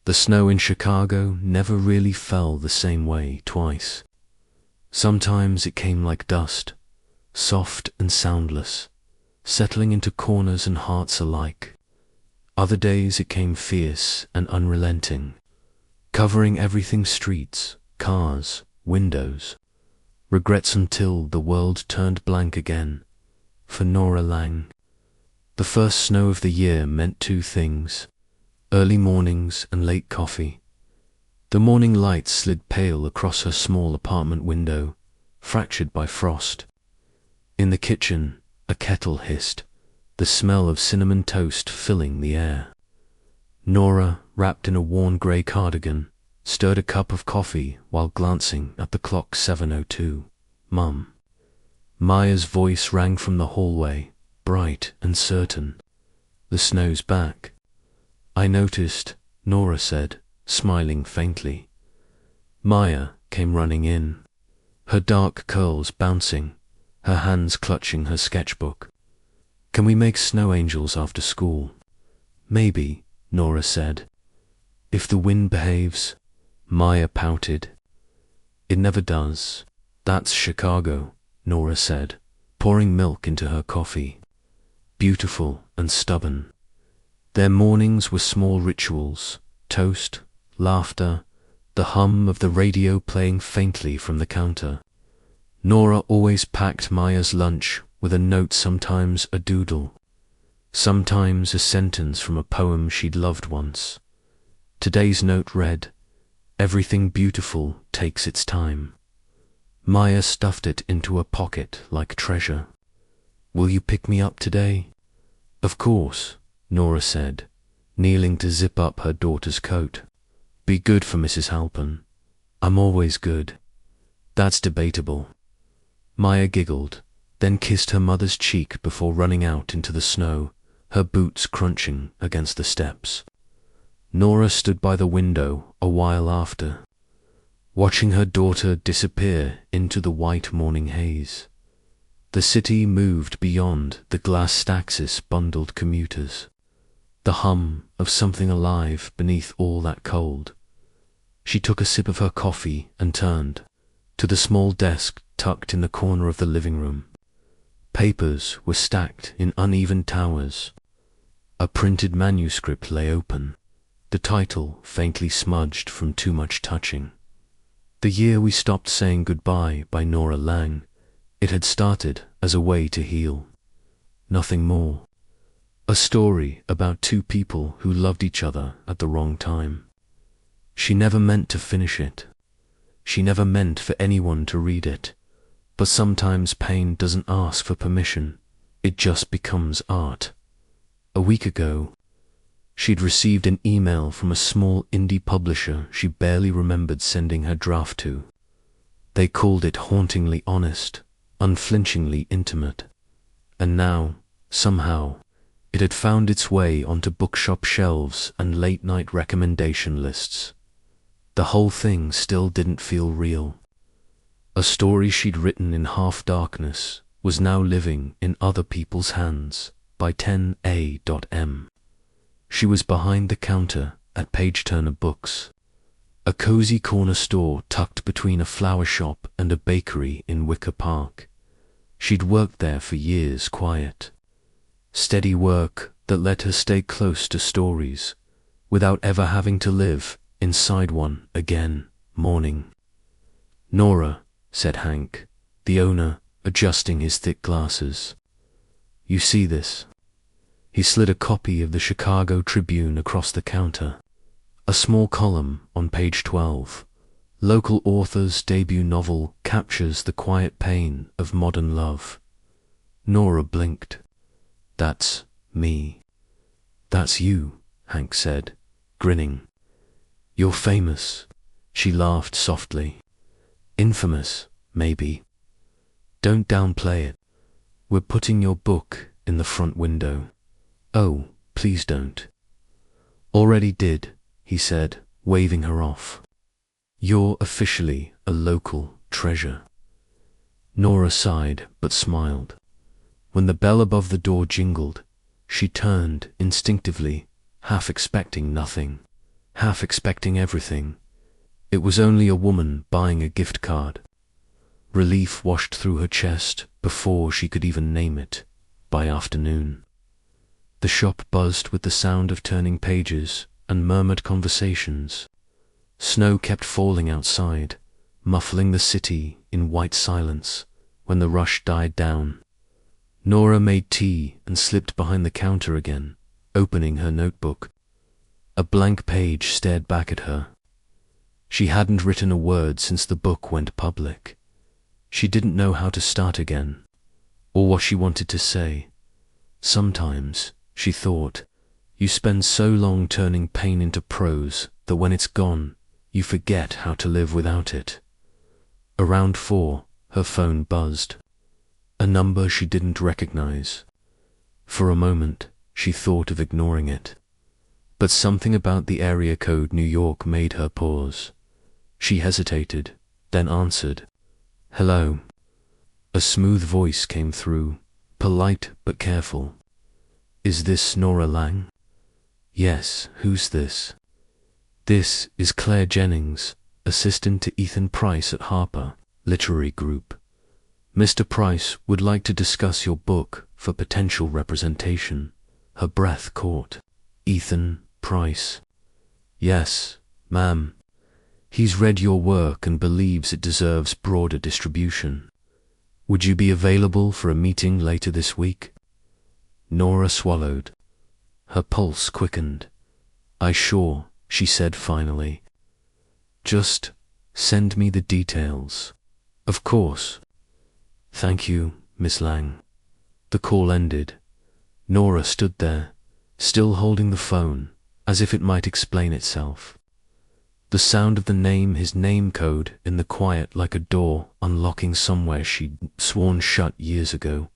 The snow in Chicago never really fell the same way twice. Sometimes it came like dust, soft and soundless, settling into corners and hearts alike. Other days it came fierce and unrelenting, covering everything: streets, cars, windows. Regrets until the world turned blank again. For Nora Lang, the first snow of the year meant two things: early mornings and late coffee. The morning light slid pale across her small apartment window, fractured by frost. In the kitchen, a kettle hissed, the smell of cinnamon toast filling the air. Nora, wrapped in a worn grey cardigan, stirred a cup of coffee while glancing at the clock. 7:02. "Mum." Maya's voice rang from the hallway, bright and certain. "The snow's back." "I noticed," Nora said, smiling faintly. Maya came running in, her dark curls bouncing, her hands clutching her sketchbook. "Can we make snow angels after school?" "Maybe," Nora said. "If the wind behaves." Maya pouted. "It never does. That's Chicago," Nora said, pouring milk into her coffee. "Beautiful and stubborn." Their mornings were small rituals: toast, laughter, the hum of the radio playing faintly from the counter. Nora always packed Maya's lunch with a note, sometimes a doodle, sometimes a sentence from a poem she'd loved once. Today's note read, "Everything beautiful takes its time." Maya stuffed it into her pocket like treasure. "Will you pick me up today?" "Of course," Nora said, kneeling to zip up her daughter's coat. "Be good for Mrs. Halpin." "I'm always good." "That's debatable." Maya giggled, then kissed her mother's cheek before running out into the snow, her boots crunching against the steps. Nora stood by the window a while after, watching her daughter disappear into the white morning haze. The city moved beyond the glass Staxis bundled commuters, the hum of something alive beneath all that cold. She took a sip of her coffee and turned to the small desk tucked in the corner of the living room. Papers were stacked in uneven towers. A printed manuscript lay open, the title faintly smudged from too much touching. "The Year We Stopped Saying Goodbye" by Nora Lang. It had started as a way to heal. Nothing more. A story about two people who loved each other at the wrong time. She never meant to finish it. She never meant for anyone to read it. But sometimes pain doesn't ask for permission. It just becomes art. A week ago, she'd received an email from a small indie publisher she barely remembered sending her draft to. They called it hauntingly honest, unflinchingly intimate. And now, somehow, it had found its way onto bookshop shelves and late-night recommendation lists. The whole thing still didn't feel real. A story she'd written in half-darkness was now living in other people's hands by 10A.M. She was behind the counter at Page Turner Books, a cozy corner store tucked between a flower shop and a bakery in Wicker Park. She'd worked there for years, quiet, steady work that let her stay close to stories without ever having to live inside one again. Morning. "Nora," said Hank, the owner, adjusting his thick glasses. "You see this?" He slid a copy of the Chicago Tribune across the counter. A small column on page 12. Local author's debut novel captures the quiet pain of modern love. Nora blinked. "That's me." "That's you," Hank said, grinning. "You're famous." She laughed softly. "Infamous, maybe. Don't downplay it. We're putting your book in the front window." "Oh, please don't." "Already did," he said, waving her off. "You're officially a local treasure." Nora sighed but smiled. When the bell above the door jingled, she turned instinctively, half expecting nothing. half expecting everything. It was only a woman buying a gift card. Relief washed through her chest before she could even name it. By afternoon, the shop buzzed with the sound of turning pages and murmured conversations. Snow kept falling outside, muffling the city in white silence. When the rush died down, Nora made tea and slipped behind the counter again, opening her notebook. A blank page stared back at her. She hadn't written a word since the book went public. She didn't know how to start again, or what she wanted to say. Sometimes, she thought, you spend so long turning pain into prose that when it's gone, you forget how to live without it. Around 4, her phone buzzed. A number she didn't recognize. For a moment, she thought of ignoring it. But something about the area code New York made her pause. She hesitated, then answered. "Hello." A smooth voice came through, polite but careful. "Is this Nora Lang?" "Yes, who's this?" "This is Claire Jennings, assistant to Ethan Price at Harper Literary Group. Mr. Price would like to discuss your book for potential representation." Her breath caught. "Ethan Price." "Yes, ma'am. He's read your work and believes it deserves broader distribution. Would you be available for a meeting later this week?" Nora swallowed. Her pulse quickened. Sure," she said finally. "Just send me the details." "Of course." "Thank you, Miss Lang." The call ended. Nora stood there, still holding the phone, as if it might explain itself. The sound of the name, his name code, in the quiet like a door unlocking somewhere she'd sworn shut years ago.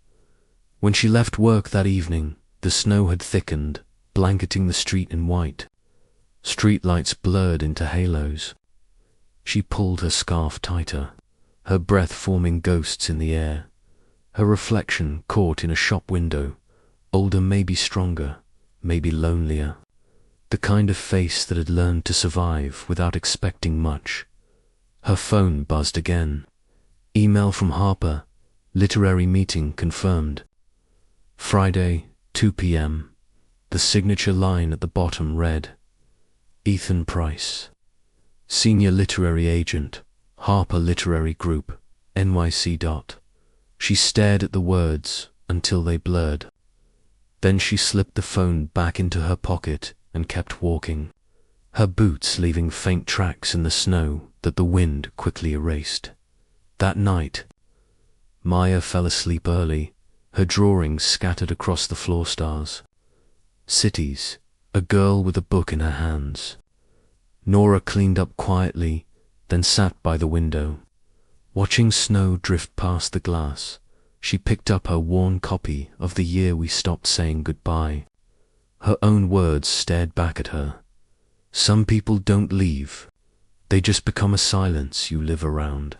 When she left work that evening, the snow had thickened, blanketing the street in white. Streetlights blurred into halos. She pulled her scarf tighter, her breath forming ghosts in the air. Her reflection caught in a shop window, older, maybe stronger, maybe lonelier. The kind of face that had learned to survive without expecting much. Her phone buzzed again. Email from Harper. Literary meeting confirmed. Friday, 2 p.m. The signature line at the bottom read, "Ethan Price, Senior Literary Agent, Harper Literary Group, NYC. She stared at the words until they blurred. Then she slipped the phone back into her pocket and kept walking, her boots leaving faint tracks in the snow that the wind quickly erased. That night, Maya fell asleep early, her drawings scattered across the floor stars. Cities, a girl with a book in her hands. Nora cleaned up quietly, then sat by the window. Watching snow drift past the glass, she picked up her worn copy of The Year We Stopped Saying Goodbye. Her own words stared back at her. Some people don't leave. They just become a silence you live around.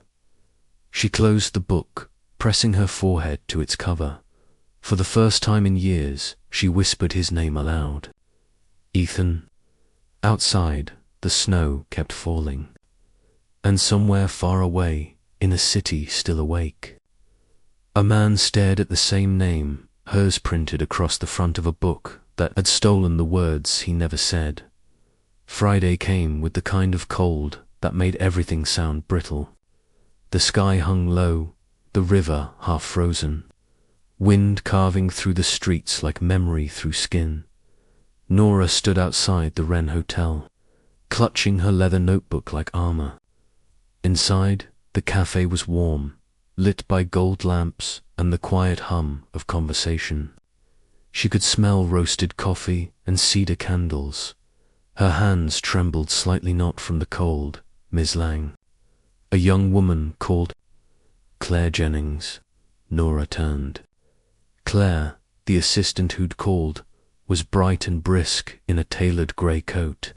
She closed the book, pressing her forehead to its cover. For the first time in years, she whispered his name aloud. Ethan. Outside, the snow kept falling. And somewhere far away, in a city still awake, a man stared at the same name, hers printed across the front of a book that had stolen the words he never said. Friday came with the kind of cold that made everything sound brittle. The sky hung low, the river half frozen, wind carving through the streets like memory through skin. Nora stood outside the Wren Hotel, clutching her leather notebook like armor. Inside, the cafe was warm, lit by gold lamps and the quiet hum of conversation. She could smell roasted coffee and cedar candles. Her hands trembled slightly, not from the cold. "Ms. Lang." A young woman called. "Claire Jennings." Nora turned. Claire, the assistant who'd called, was bright and brisk in a tailored grey coat.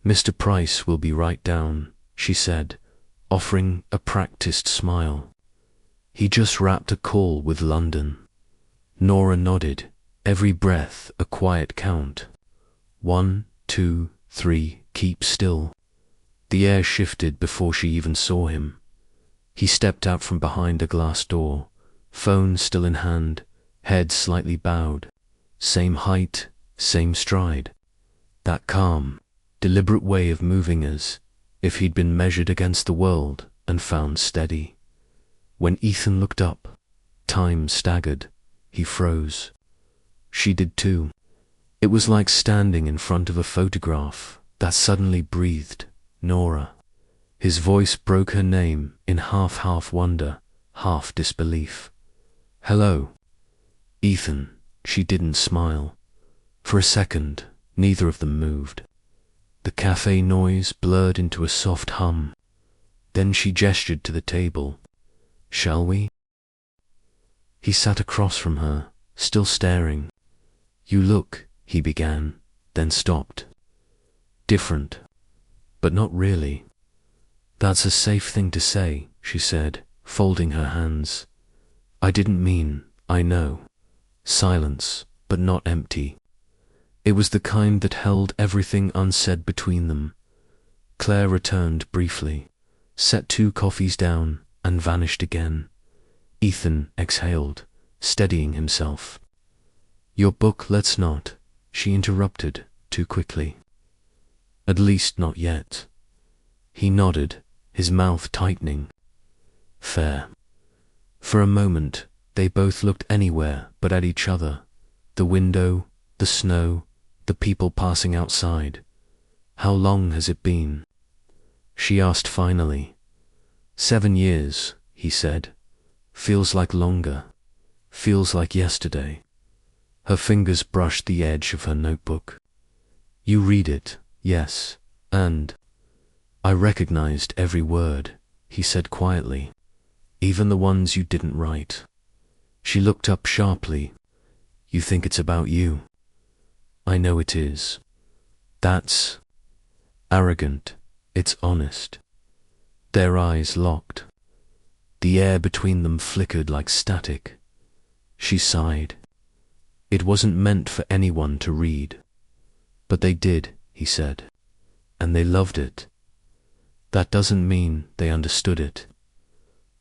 "Mr. Price will be right down," she said, offering a practiced smile. "He just wrapped a call with London." Nora nodded, every breath a quiet count. 1, 2, 3. Keep still. The air shifted before she even saw him. He stepped out from behind a glass door, phone still in hand, head slightly bowed. Same height, same stride. That calm, deliberate way of moving as if he'd been measured against the world and found steady. When Ethan looked up, time staggered. He froze. She did too. It was like standing in front of a photograph that suddenly breathed, Nora. His voice broke her name in half wonder, half disbelief. Hello. Ethan. She didn't smile. For a second, neither of them moved. The cafe noise blurred into a soft hum. Then she gestured to the table. Shall we? He sat across from her, still staring. You look, he began, then stopped. Different. But not really. That's a safe thing to say, she said, folding her hands. I didn't mean, I know. Silence, but not empty. It was the kind that held everything unsaid between them. Claire returned briefly, set 2 coffees down, and vanished again. Ethan exhaled, steadying himself. Your book, let's not, she interrupted too quickly. At least not yet. He nodded, his mouth tightening. Fair. For a moment, they both looked anywhere but at each other. The window, the snow, the people passing outside. How long has it been? She asked finally. 7 years, he said. Feels like longer. Feels like yesterday. Her fingers brushed the edge of her notebook. You read it, yes, and I recognized every word, he said quietly, even the ones you didn't write. She looked up sharply. You think it's about you? I know it is. That's arrogant. It's honest. Their eyes locked. The air between them flickered like static. She sighed. It wasn't meant for anyone to read. But they did, he said. And they loved it. That doesn't mean they understood it.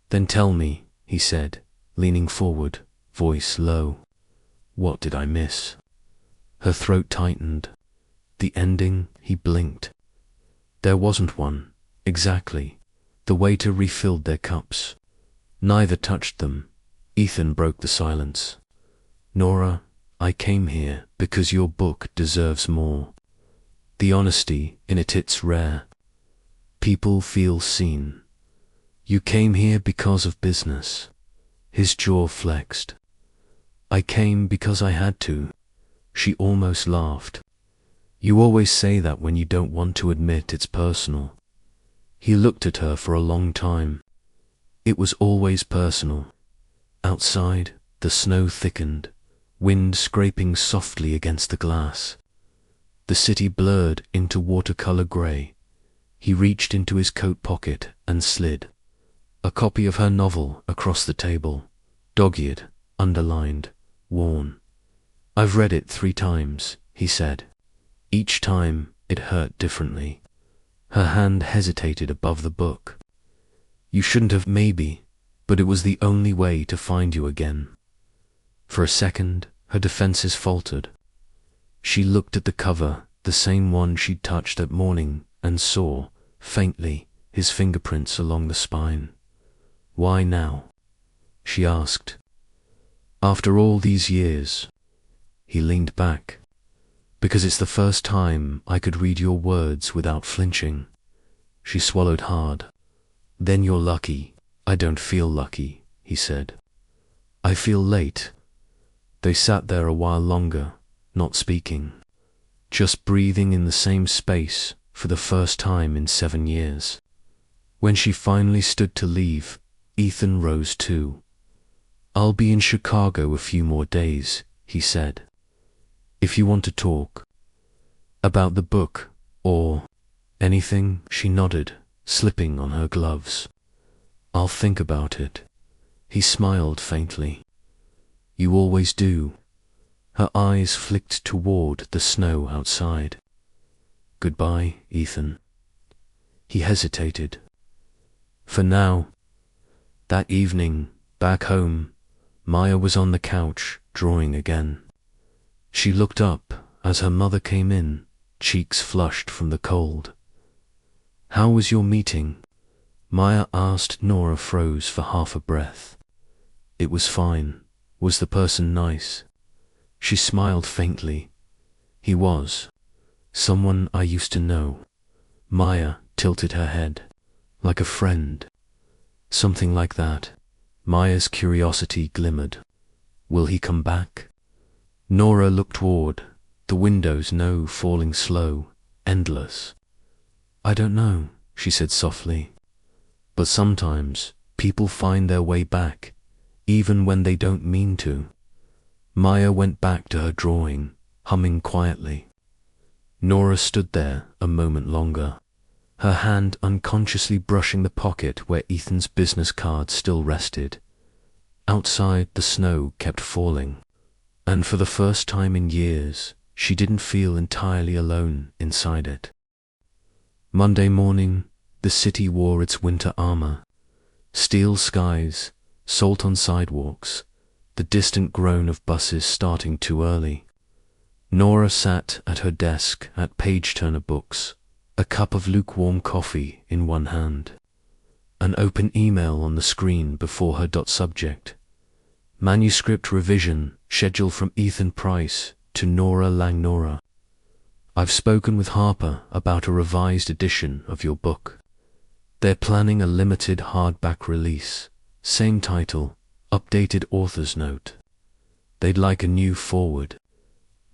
Then tell me, he said, leaning forward, voice low. What did I miss? Her throat tightened. The ending, he blinked. There wasn't one, exactly. The waiter refilled their cups. Neither touched them. Ethan broke the silence. Nora, I came here because your book deserves more. The honesty in it's rare. People feel seen. You came here because of business. His jaw flexed. I came because I had to. She almost laughed. You always say that when you don't want to admit it's personal. He looked at her for a long time. It was always personal. Outside, the snow thickened, wind scraping softly against the glass. The city blurred into watercolor gray. He reached into his coat pocket and slid a copy of her novel across the table, dog-eared, underlined, worn. I've read it 3 times, he said. Each time it hurt differently. Her hand hesitated above the book. You shouldn't have, maybe, but it was the only way to find you again. For a second, her defenses faltered. She looked at the cover, the same one she'd touched that morning, and saw, faintly, his fingerprints along the spine. Why now? She asked. After all these years. He leaned back. Because it's the first time I could read your words without flinching. She swallowed hard. Then you're lucky. I don't feel lucky, he said. I feel late. They sat there a while longer, not speaking, just breathing in the same space for the first time in 7 years. When she finally stood to leave, Ethan rose too. I'll be in Chicago a few more days, he said. If you want to talk. About the book, or anything, she nodded, slipping on her gloves. I'll think about it. He smiled faintly. You always do. Her eyes flicked toward the snow outside. Goodbye, Ethan. He hesitated. For now. That evening, back home, Maya was on the couch, drawing again. She looked up as her mother came in, cheeks flushed from the cold. How was your meeting? Maya asked. Nora froze for half a breath. It was fine. Was the person nice? She smiled faintly. He was. Someone I used to know. Maya tilted her head. Like a friend. Something like that. Maya's curiosity glimmered. Will he come back? Nora looked toward the windows, no, falling slow, endless. I don't know, she said softly. But sometimes people find their way back, even when they don't mean to. Maya went back to her drawing, humming quietly. Nora stood there a moment longer, her hand unconsciously brushing the pocket where Ethan's business card still rested. Outside, the snow kept falling, and for the first time in years, she didn't feel entirely alone inside it. Monday morning, the city wore its winter armor. Steel skies, salt on sidewalks, the distant groan of buses starting too early. Nora sat at her desk at page-turner books, a cup of lukewarm coffee in one hand. An open email on the screen before her. Subject. Manuscript revision, schedule from Ethan Price to Nora Lang. Nora, I've spoken with Harper about a revised edition of your book. They're planning a limited hardback release. Same title, updated author's note. They'd like a new foreword.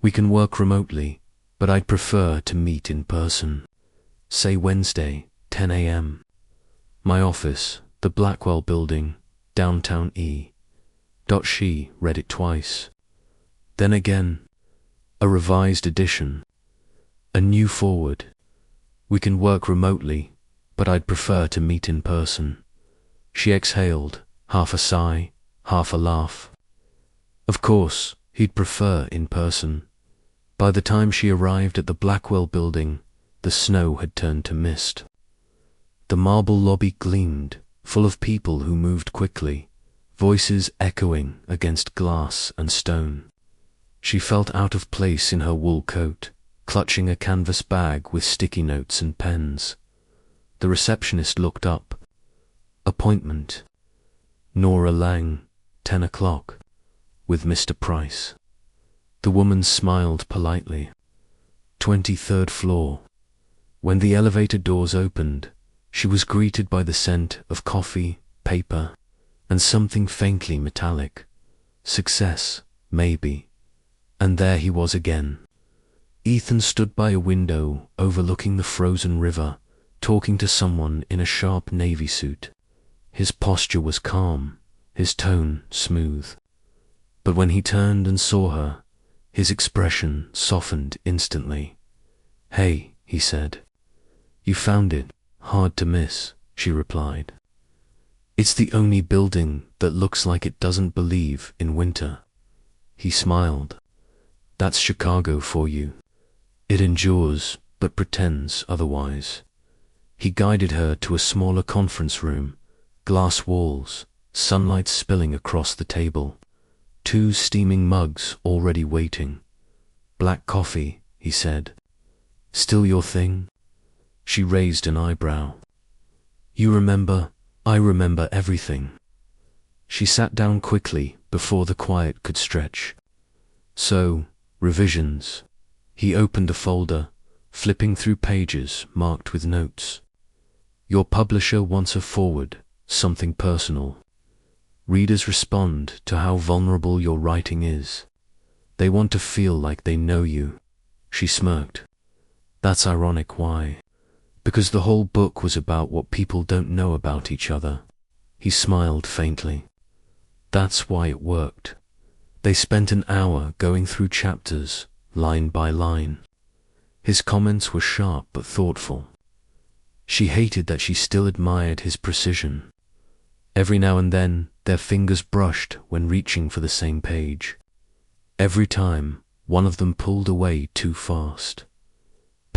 We can work remotely, but I'd prefer to meet in person. Say Wednesday, 10 a.m. My office, the Blackwell Building, downtown E. She read it twice. Then again, a revised edition. A new foreword. We can work remotely, but I'd prefer to meet in person. She exhaled, half a sigh, half a laugh. Of course, he'd prefer in person. By the time she arrived at the Blackwell Building, the snow had turned to mist. The marble lobby gleamed, full of people who moved quickly, voices echoing against glass and stone. She felt out of place in her wool coat, clutching a canvas bag with sticky notes and pens. The receptionist looked up. Appointment. Nora Lang, 10 o'clock, with Mr. Price. The woman smiled politely. 23rd floor. When the elevator doors opened, she was greeted by the scent of coffee, paper, and something faintly metallic. Success, maybe. And there he was again. Ethan stood by a window overlooking the frozen river, talking to someone in a sharp navy suit. His posture was calm, his tone smooth. But when he turned and saw her, his expression softened instantly. Hey, he said. You found it hard to miss, she replied. It's the only building that looks like it doesn't believe in winter. He smiled. That's Chicago for you. It endures, but pretends otherwise. He guided her to a smaller conference room, glass walls, sunlight spilling across the table. 2 steaming mugs already waiting. Black coffee, he said. Still your thing? She raised an eyebrow. You remember? I remember everything. She sat down quickly before the quiet could stretch. So, revisions. He opened a folder, flipping through pages marked with notes. Your publisher wants a foreword, something personal. Readers respond to how vulnerable your writing is. They want to feel like they know you. She smirked. That's ironic. Why? Because the whole book was about what people don't know about each other. He smiled faintly. That's why it worked. They spent an hour going through chapters, line by line. His comments were sharp but thoughtful. She hated that she still admired his precision. Every now and then, their fingers brushed when reaching for the same page. Every time, one of them pulled away too fast.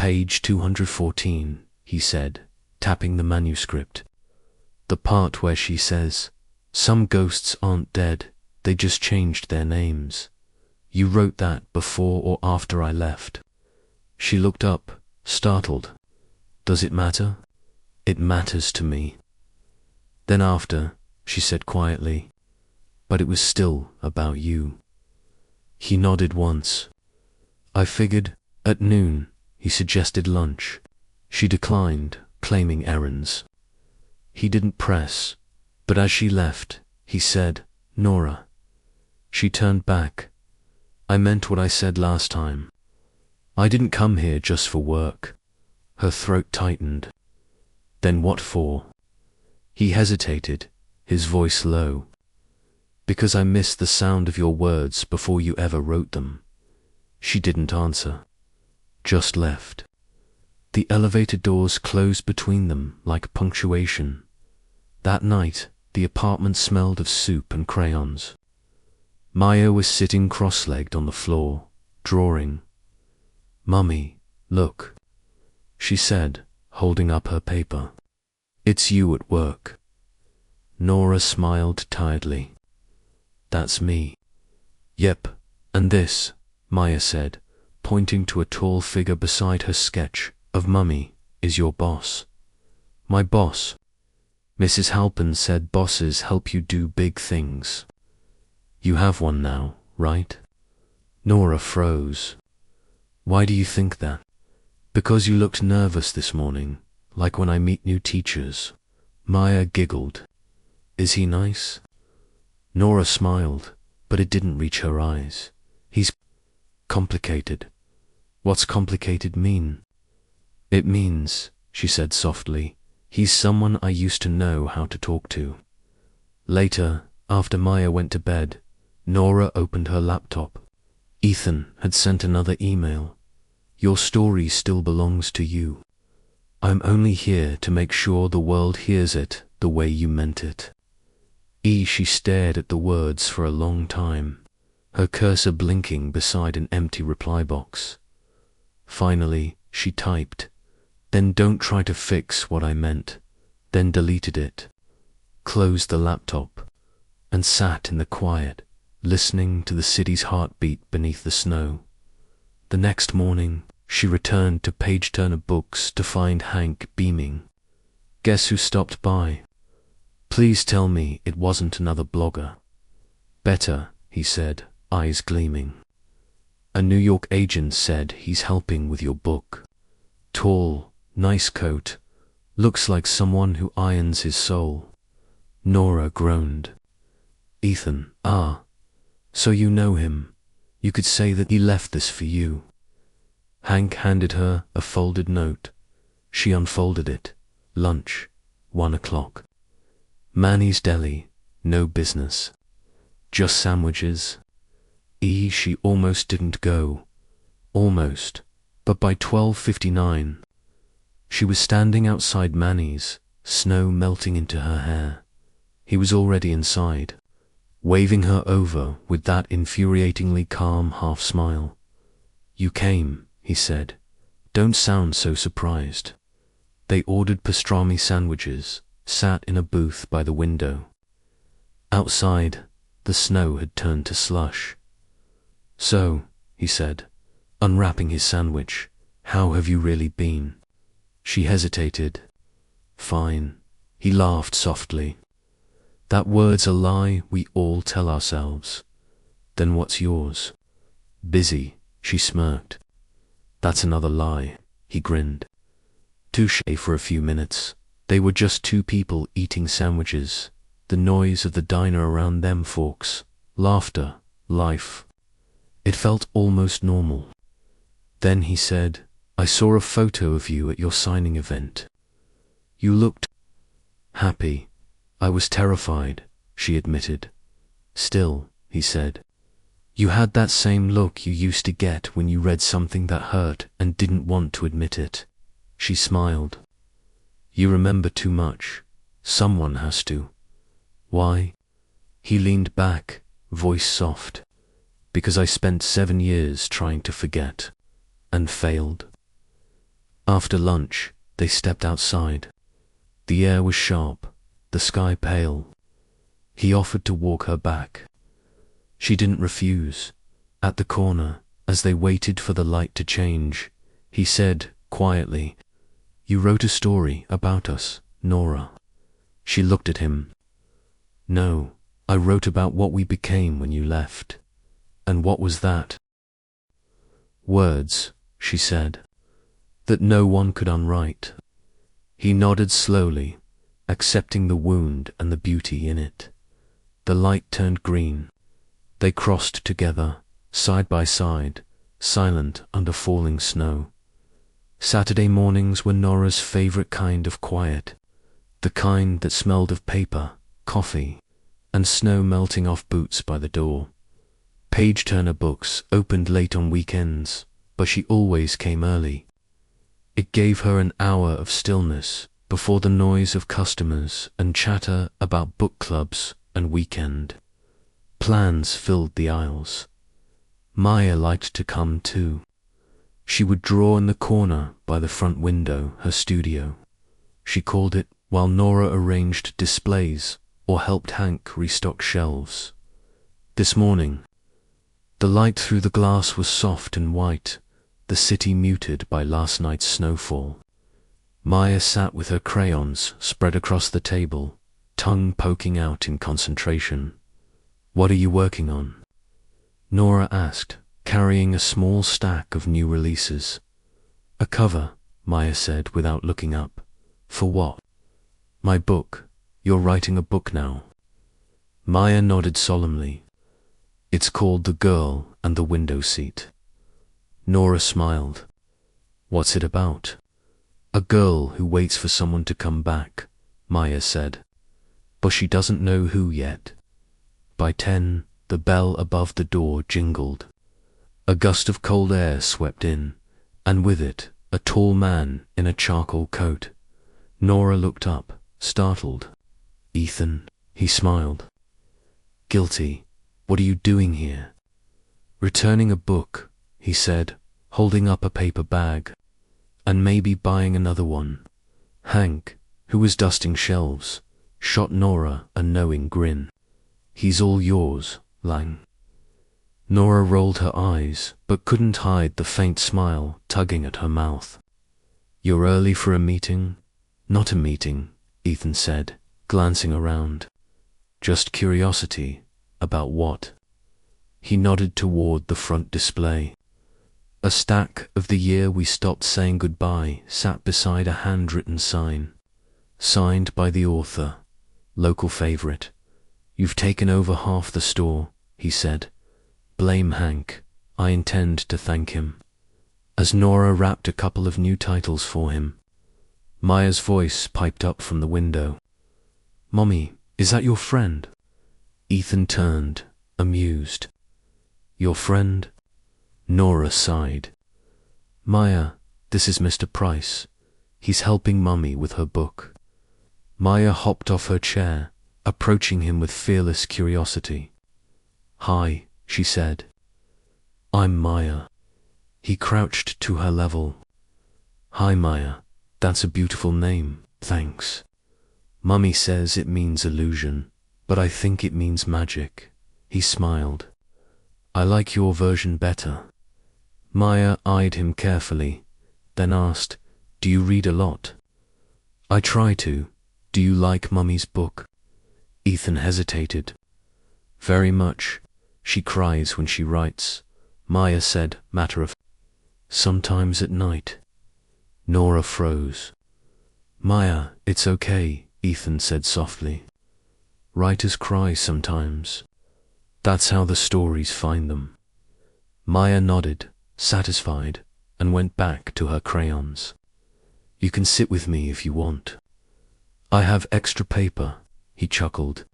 Page 214, he said, tapping the manuscript. The part where she says, "Some ghosts aren't dead, they just changed their names. You wrote that before or after I left?" She looked up, startled. "Does it matter?" "It matters to me." "Then after," she said quietly, "but it was still about you." He nodded once. "I figured, at noon," he suggested lunch. She declined, claiming errands. He didn't press, but as she left, he said, "Nora." She turned back. "I meant what I said last time. I didn't come here just for work." Her throat tightened. "Then what for?" He hesitated, his voice low. "Because I missed the sound of your words before you ever wrote them." She didn't answer, just left. The elevator doors closed between them like punctuation. That night, the apartment smelled of soup and crayons. Maya was sitting cross-legged on the floor, drawing. "Mummy, look," she said, holding up her paper. "It's you at work." Nora smiled tiredly. "That's me." "Yep, and this," Maya said, pointing to a tall figure beside her sketch of Mummy, "is your boss." "My boss?" Mrs. Halpin said bosses help you do big things. "You have one now, right?" Nora froze. "Why do you think that?" "Because you looked nervous this morning, like when I meet new teachers." Maya giggled. "Is he nice?" Nora smiled, but it didn't reach her eyes. "He's complicated." "What's complicated mean?" "It means," she said softly, "he's someone I used to know how to talk to." Later, after Maya went to bed, Nora opened her laptop. Ethan had sent another email. "Your story still belongs to you. I'm only here to make sure the world hears it the way you meant it." She stared at the words for a long time, her cursor blinking beside an empty reply box. Finally, she typed, "Then don't try to fix what I meant," then deleted it, closed the laptop, and sat in the quiet, listening to the city's heartbeat beneath the snow. The next morning, she returned to page-turner books to find Hank beaming. "Guess who stopped by? Please tell me it wasn't another blogger." "Better," he said, eyes gleaming. "A New York agent said he's helping with your book. Tall, nice coat, looks like someone who irons his soul." Nora groaned. "Ethan, so you know him. You could say that he left this for you." Hank handed her a folded note. She unfolded it. Lunch, 1 o'clock. Manny's Deli, no business. Just sandwiches. She almost didn't go. Almost. But by 12:59, she was standing outside Manny's, snow melting into her hair. He was already inside, waving her over with that infuriatingly calm half-smile. "You came," he said. "Don't sound so surprised." They ordered pastrami sandwiches, sat in a booth by the window. Outside, the snow had turned to slush. "So," he said, unwrapping his sandwich, "how have you really been?" She hesitated. "Fine." He laughed softly. "That word's a lie we all tell ourselves." "Then what's yours?" "Busy," she smirked. "That's another lie," he grinned. Touché for a few minutes. They were just two people eating sandwiches, the noise of the diner around them forks, laughter, life. It felt almost normal. Then he said, "I saw a photo of you at your signing event. You looked happy." "I was terrified," she admitted. "Still," he said, "you had that same look you used to get when you read something that hurt and didn't want to admit it." She smiled. "You remember too much. Someone has to." "Why?" He leaned back, voice soft. "Because I spent 7 years trying to forget, and failed." After lunch, they stepped outside. The air was sharp, the sky pale. He offered to walk her back. She didn't refuse. At the corner, as they waited for the light to change, he said quietly, "You wrote a story about us, Nora." She looked at him. "No, I wrote about what we became when you left." "And what was that?" "Words," she said, "that no one could unwrite." He nodded slowly, accepting the wound and the beauty in it. The light turned green. They crossed together, side by side, silent under falling snow. Saturday mornings were Nora's favorite kind of quiet, the kind that smelled of paper, coffee, and snow melting off boots by the door. Page-turner books opened late on weekends, but she always came early. It gave her an hour of stillness before the noise of customers and chatter about book clubs and weekend. Plans filled the aisles. Maya liked to come too. She would draw in the corner by the front window, her studio. She called it, while Nora arranged displays or helped Hank restock shelves. This morning, the light through the glass was soft and white, the city muted by last night's snowfall. Maya sat with her crayons spread across the table, tongue poking out in concentration. "What are you working on?" Nora asked, carrying a small stack of new releases. "A cover," Maya said without looking up. "For what?" "My book. You're writing a book now." Maya nodded solemnly. "It's called The Girl and the Window Seat." Nora smiled. "What's it about?" "A girl who waits for someone to come back," Maya said. "But she doesn't know who yet." By 10, the bell above the door jingled. A gust of cold air swept in, and with it, a tall man in a charcoal coat. Nora looked up, startled. "Ethan," he smiled. "Guilty. What are you doing here?" "Returning a book," he said, holding up a paper bag. "And maybe buying another one." Hank, who was dusting shelves, shot Nora a knowing grin. "He's all yours, Lang." Nora rolled her eyes, but couldn't hide the faint smile tugging at her mouth. "You're early for a meeting?" "Not a meeting," Ethan said, glancing around. "Just curiosity. About what?" He nodded toward the front display. A stack of The Year We Stopped Saying Goodbye sat beside a handwritten sign. Signed by the author, local favorite. "You've taken over half the store," he said. "Blame Hank. I intend to thank him." As Nora wrapped a couple of new titles for him, Maya's voice piped up from the window. "Mommy, is that your friend?" Ethan turned, amused. "Your friend?" Nora sighed. "Maya, this is Mr. Price. He's helping Mummy with her book." Maya hopped off her chair, approaching him with fearless curiosity. "Hi," she said. "I'm Maya." He crouched to her level. "Hi, Maya. That's a beautiful name, thanks. Mummy says it means illusion, but I think it means magic." He smiled. "I like your version better." Maya eyed him carefully, then asked, "Do you read a lot?" "I try to. Do you like Mummy's book?" Ethan hesitated. "Very much. She cries when she writes," Maya said, matter of fact. "Sometimes at night." Nora froze. "Maya, it's okay," Ethan said softly. "Writers cry sometimes. That's how the stories find them." Maya nodded, satisfied, and went back to her crayons. "You can sit with me if you want." "I have extra paper," he chuckled.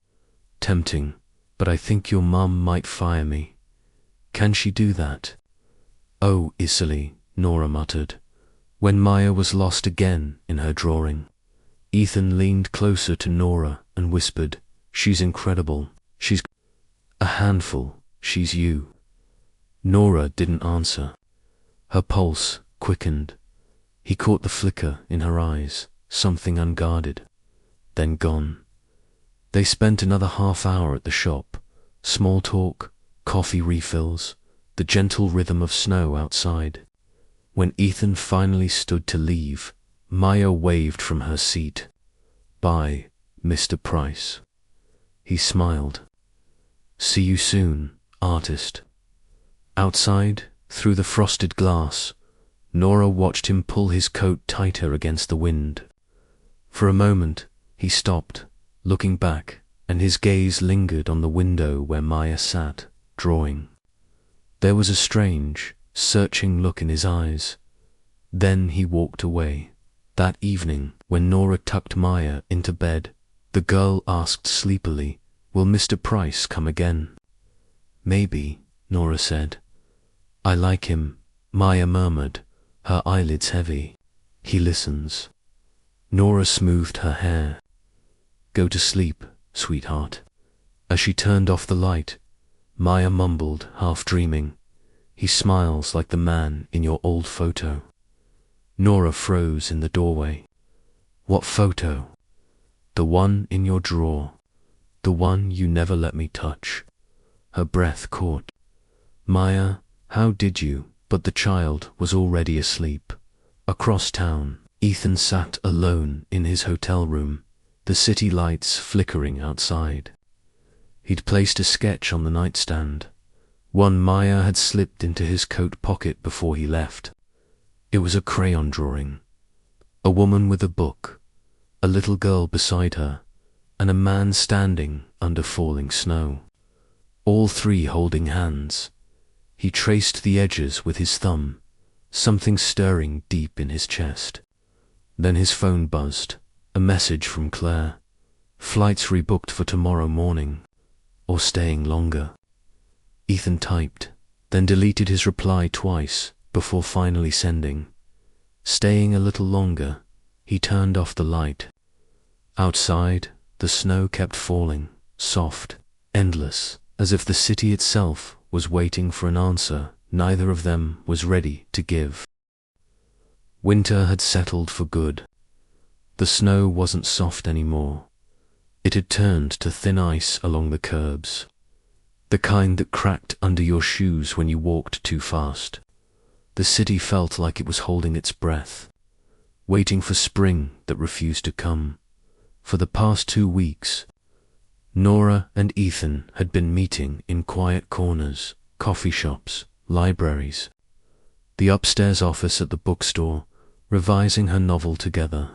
"Tempting, but I think your mum might fire me." "Can she do that?" "Oh, easily," Nora muttered, when Maya was lost again in her drawing. Ethan leaned closer to Nora and whispered, "She's incredible. She's a handful. She's you." Nora didn't answer. Her pulse quickened. He caught the flicker in her eyes, something unguarded, then gone. They spent another half-hour at the shop. Small talk, coffee refills, the gentle rhythm of snow outside. When Ethan finally stood to leave, Maya waved from her seat. "Bye, Mr. Price." He smiled. "See you soon, artist." Outside, through the frosted glass, Nora watched him pull his coat tighter against the wind. For a moment, he stopped, looking back, and his gaze lingered on the window where Maya sat, drawing. There was a strange, searching look in his eyes. Then he walked away. That evening, when Nora tucked Maya into bed, the girl asked sleepily, "Will Mr. Price come again?" "Maybe," Nora said. "I like him," Maya murmured, her eyelids heavy. "He listens." Nora smoothed her hair. "Go to sleep, sweetheart." As she turned off the light, Maya mumbled, half dreaming, "He smiles like the man in your old photo." Nora froze in the doorway. "What photo?" "The one in your drawer. The one you never let me touch." Her breath caught. "Maya, how did you?" But the child was already asleep. Across town, Ethan sat alone in his hotel room, the city lights flickering outside. He'd placed a sketch on the nightstand, one Maya had slipped into his coat pocket before he left. It was a crayon drawing. A woman with a book, a little girl beside her, and a man standing under falling snow. All three holding hands. He traced the edges with his thumb, something stirring deep in his chest. Then his phone buzzed, a message from Claire. Flights rebooked for tomorrow morning, or staying longer. Ethan typed, then deleted his reply twice before finally sending. Staying a little longer, he turned off the light. Outside, the snow kept falling, soft, endless, as if the city itself was waiting for an answer neither of them was ready to give. Winter had settled for good. The snow wasn't soft anymore. It had turned to thin ice along the curbs, the kind that cracked under your shoes when you walked too fast. The city felt like it was holding its breath, waiting for spring that refused to come. For the past 2 weeks, Nora and Ethan had been meeting in quiet corners, coffee shops, libraries, the upstairs office at the bookstore, revising her novel together.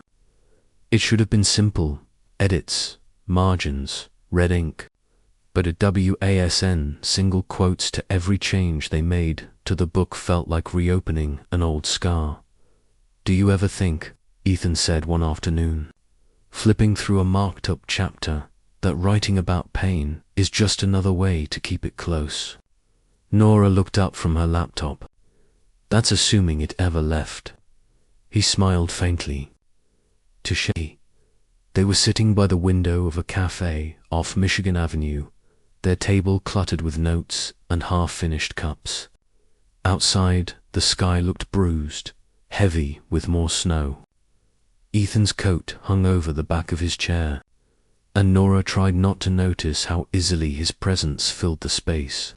It should have been simple, edits, margins, red ink, but a WASN single quotes to every change they made to the book felt like reopening an old scar. "Do you ever think," Ethan said one afternoon, flipping through a marked-up chapter, "that writing about pain is just another way to keep it close?" Nora looked up from her laptop. "That's assuming it ever left." He smiled faintly. Touché. They were sitting by the window of a cafe off Michigan Avenue, their table cluttered with notes and half-finished cups. Outside, the sky looked bruised, heavy with more snow. Ethan's coat hung over the back of his chair, and Nora tried not to notice how easily his presence filled the space.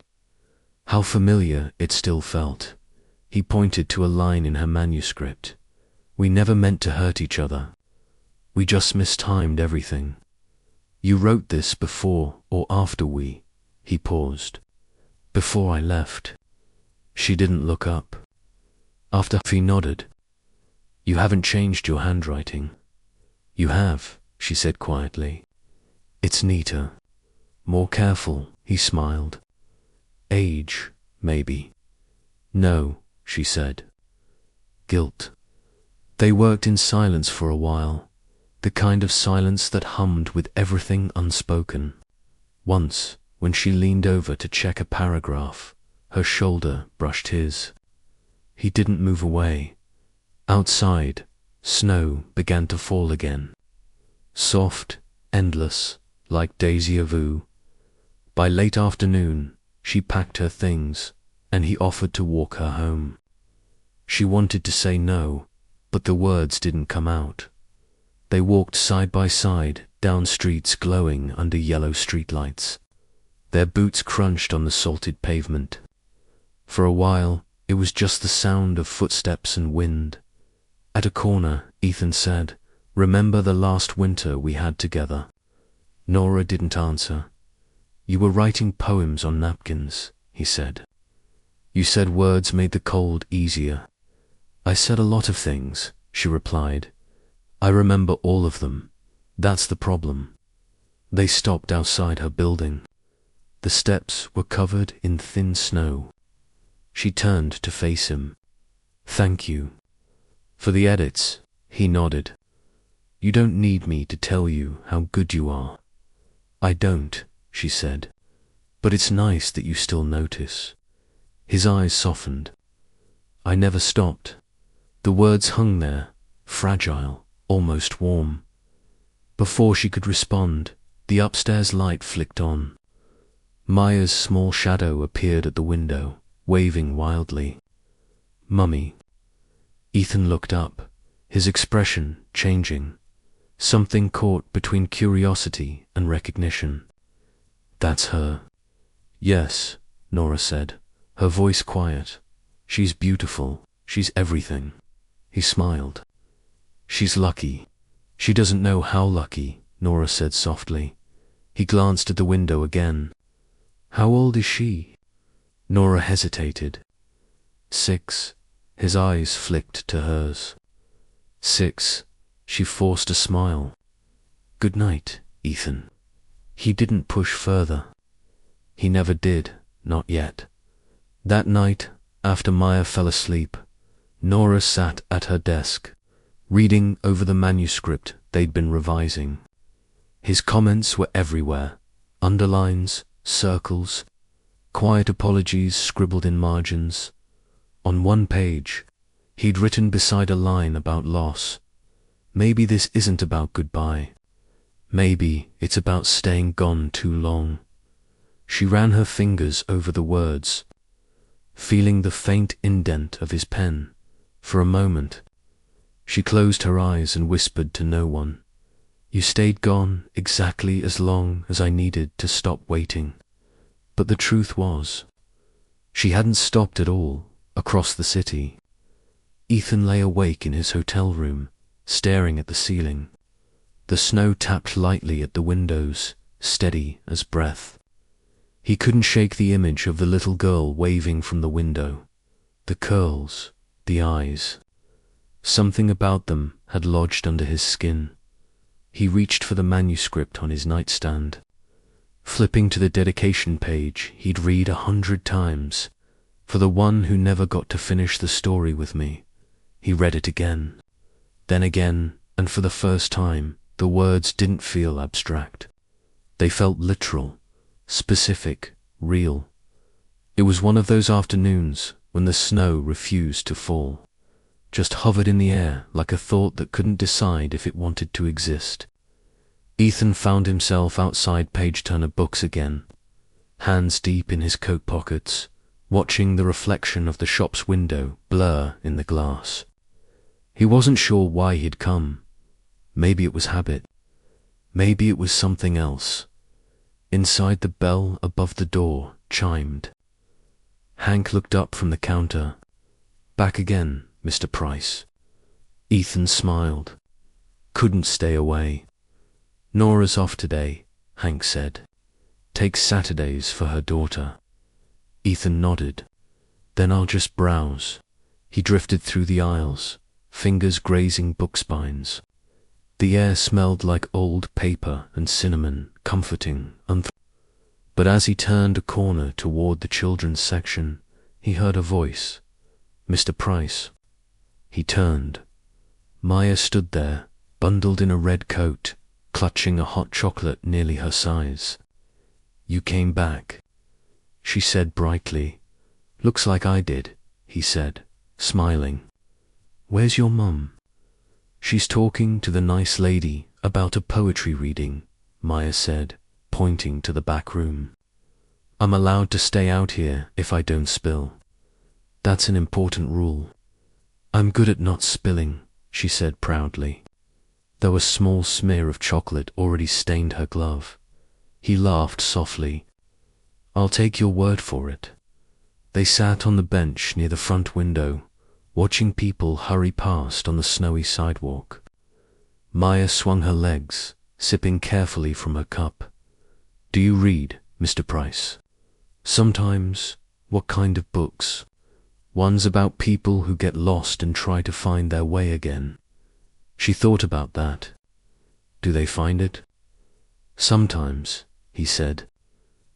How familiar it still felt. He pointed to a line in her manuscript. "We never meant to hurt each other. We just mistimed everything." "You wrote this before or after we?" He paused. "Before I left." She didn't look up. After he nodded. "You haven't changed your handwriting." "You have," she said quietly. "It's neater. More careful," he smiled. "Age, maybe." "No," she said. "Guilt." They worked in silence for a while, the kind of silence that hummed with everything unspoken. Once, when she leaned over to check a paragraph, her shoulder brushed his. He didn't move away. Outside, snow began to fall again. Soft, endless, like déjà vu. By late afternoon, she packed her things, and he offered to walk her home. She wanted to say no, but the words didn't come out. They walked side by side down streets glowing under yellow streetlights. Their boots crunched on the salted pavement. For a while, it was just the sound of footsteps and wind. At a corner, Ethan said, "Remember the last winter we had together?" Nora didn't answer. "You were writing poems on napkins," he said. "You said words made the cold easier." "I said a lot of things," she replied. "I remember all of them. That's the problem." They stopped outside her building. The steps were covered in thin snow. She turned to face him. "Thank you." "For the edits," he nodded. "You don't need me to tell you how good you are." "I don't," she said. "But it's nice that you still notice." His eyes softened. "I never stopped." The words hung there, fragile, almost warm. Before she could respond, the upstairs light flicked on. Maya's small shadow appeared at the window, waving wildly. "Mummy." Ethan looked up, his expression changing. Something caught between curiosity and recognition. "That's her." "Yes," Nora said, her voice quiet. "She's beautiful. She's everything." He smiled. "She's lucky. She doesn't know how lucky," Nora said softly. He glanced at the window again. "How old is she?" Nora hesitated. 6. His eyes flicked to hers. 6. She forced a smile. "Good night, Ethan." He didn't push further. He never did, not yet. That night, after Maya fell asleep, Nora sat at her desk, reading over the manuscript they'd been revising. His comments were everywhere, underlines, circles, quiet apologies scribbled in margins. On one page, he'd written beside a line about loss, "Maybe this isn't about goodbye. Maybe it's about staying gone too long." She ran her fingers over the words, feeling the faint indent of his pen. For a moment, she closed her eyes and whispered to no one, "You stayed gone exactly as long as I needed to stop waiting." But the truth was, she hadn't stopped at all across the city. Ethan lay awake in his hotel room, staring at the ceiling. The snow tapped lightly at the windows, steady as breath. He couldn't shake the image of the little girl waving from the window. The curls, the eyes. Something about them had lodged under his skin. He reached for the manuscript on his nightstand. Flipping to the dedication page he'd read 100 times, "For the one who never got to finish the story with me." He read it again, then again, and for the first time, the words didn't feel abstract. They felt literal, specific, real. It was one of those afternoons when the snow refused to fall, just hovered in the air like a thought that couldn't decide if it wanted to exist. Ethan found himself outside page-turner books again, hands deep in his coat pockets, watching the reflection of the shop's window blur in the glass. He wasn't sure why he'd come. Maybe it was habit. Maybe it was something else. Inside, the bell above the door chimed. Hank looked up from the counter. "Back again, Mr. Price." Ethan smiled. Couldn't stay away. "Nora's off today," Hank said. "Takes Saturdays for her daughter." Ethan nodded. "Then I'll just browse." He drifted through the aisles, fingers grazing book spines. The air smelled like old paper and cinnamon, comforting. But as he turned a corner toward the children's section, he heard a voice. "Mr. Price." He turned. Maya stood there, bundled in a red coat, clutching a hot chocolate nearly her size. "You came back," she said brightly. "Looks like I did," he said, smiling. "Where's your mum?" "She's talking to the nice lady about a poetry reading," Maya said, pointing to the back room. "I'm allowed to stay out here if I don't spill. That's an important rule." "I'm good at not spilling," she said proudly, though a small smear of chocolate already stained her glove. He laughed softly. I'll take your word for it. They sat on the bench near the front window, watching people hurry past on the snowy sidewalk. Maya swung her legs, sipping carefully from her cup. Do you read, Mr. Price? Sometimes. What kind of books? Ones about people who get lost and try to find their way again. She thought about that. Do they find it? Sometimes, he said.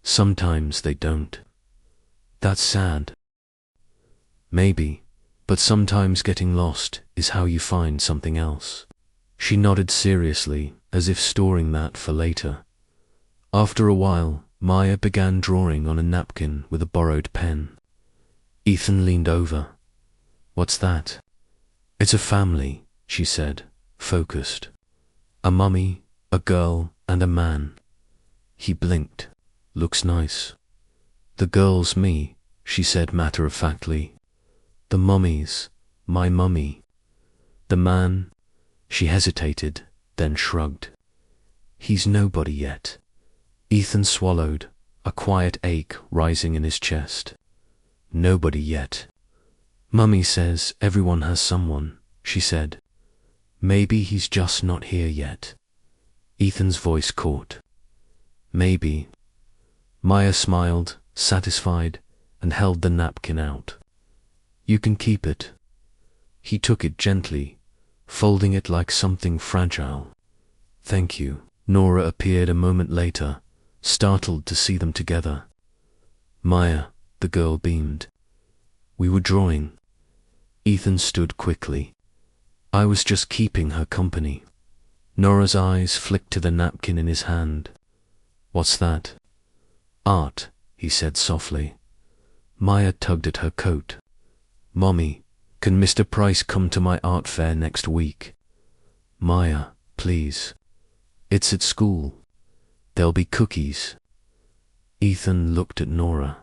Sometimes they don't. That's sad. Maybe, but sometimes getting lost is how you find something else. She nodded seriously, as if storing that for later. After a while, Maya began drawing on a napkin with a borrowed pen. Ethan leaned over. What's that? It's a family, she said, focused. A mummy, a girl, and a man. He blinked. Looks nice. The girl's me, she said matter-of-factly. The mummy's my mummy. The man, she hesitated, then shrugged. He's nobody yet. Ethan swallowed, a quiet ache rising in his chest. Nobody yet. Mummy says everyone has someone, she said. Maybe he's just not here yet. Ethan's voice caught. Maybe. Maya smiled, satisfied, and held the napkin out. You can keep it. He took it gently, folding it like something fragile. Thank you. Nora appeared a moment later, startled to see them together. Maya, the girl beamed. We were drawing. Ethan stood quickly. I was just keeping her company. Nora's eyes flicked to the napkin in his hand. What's that? Art, he said softly. Maya tugged at her coat. Mommy, can Mr. Price come to my art fair next week? Maya, please. It's at school. There'll be cookies. Ethan looked at Nora.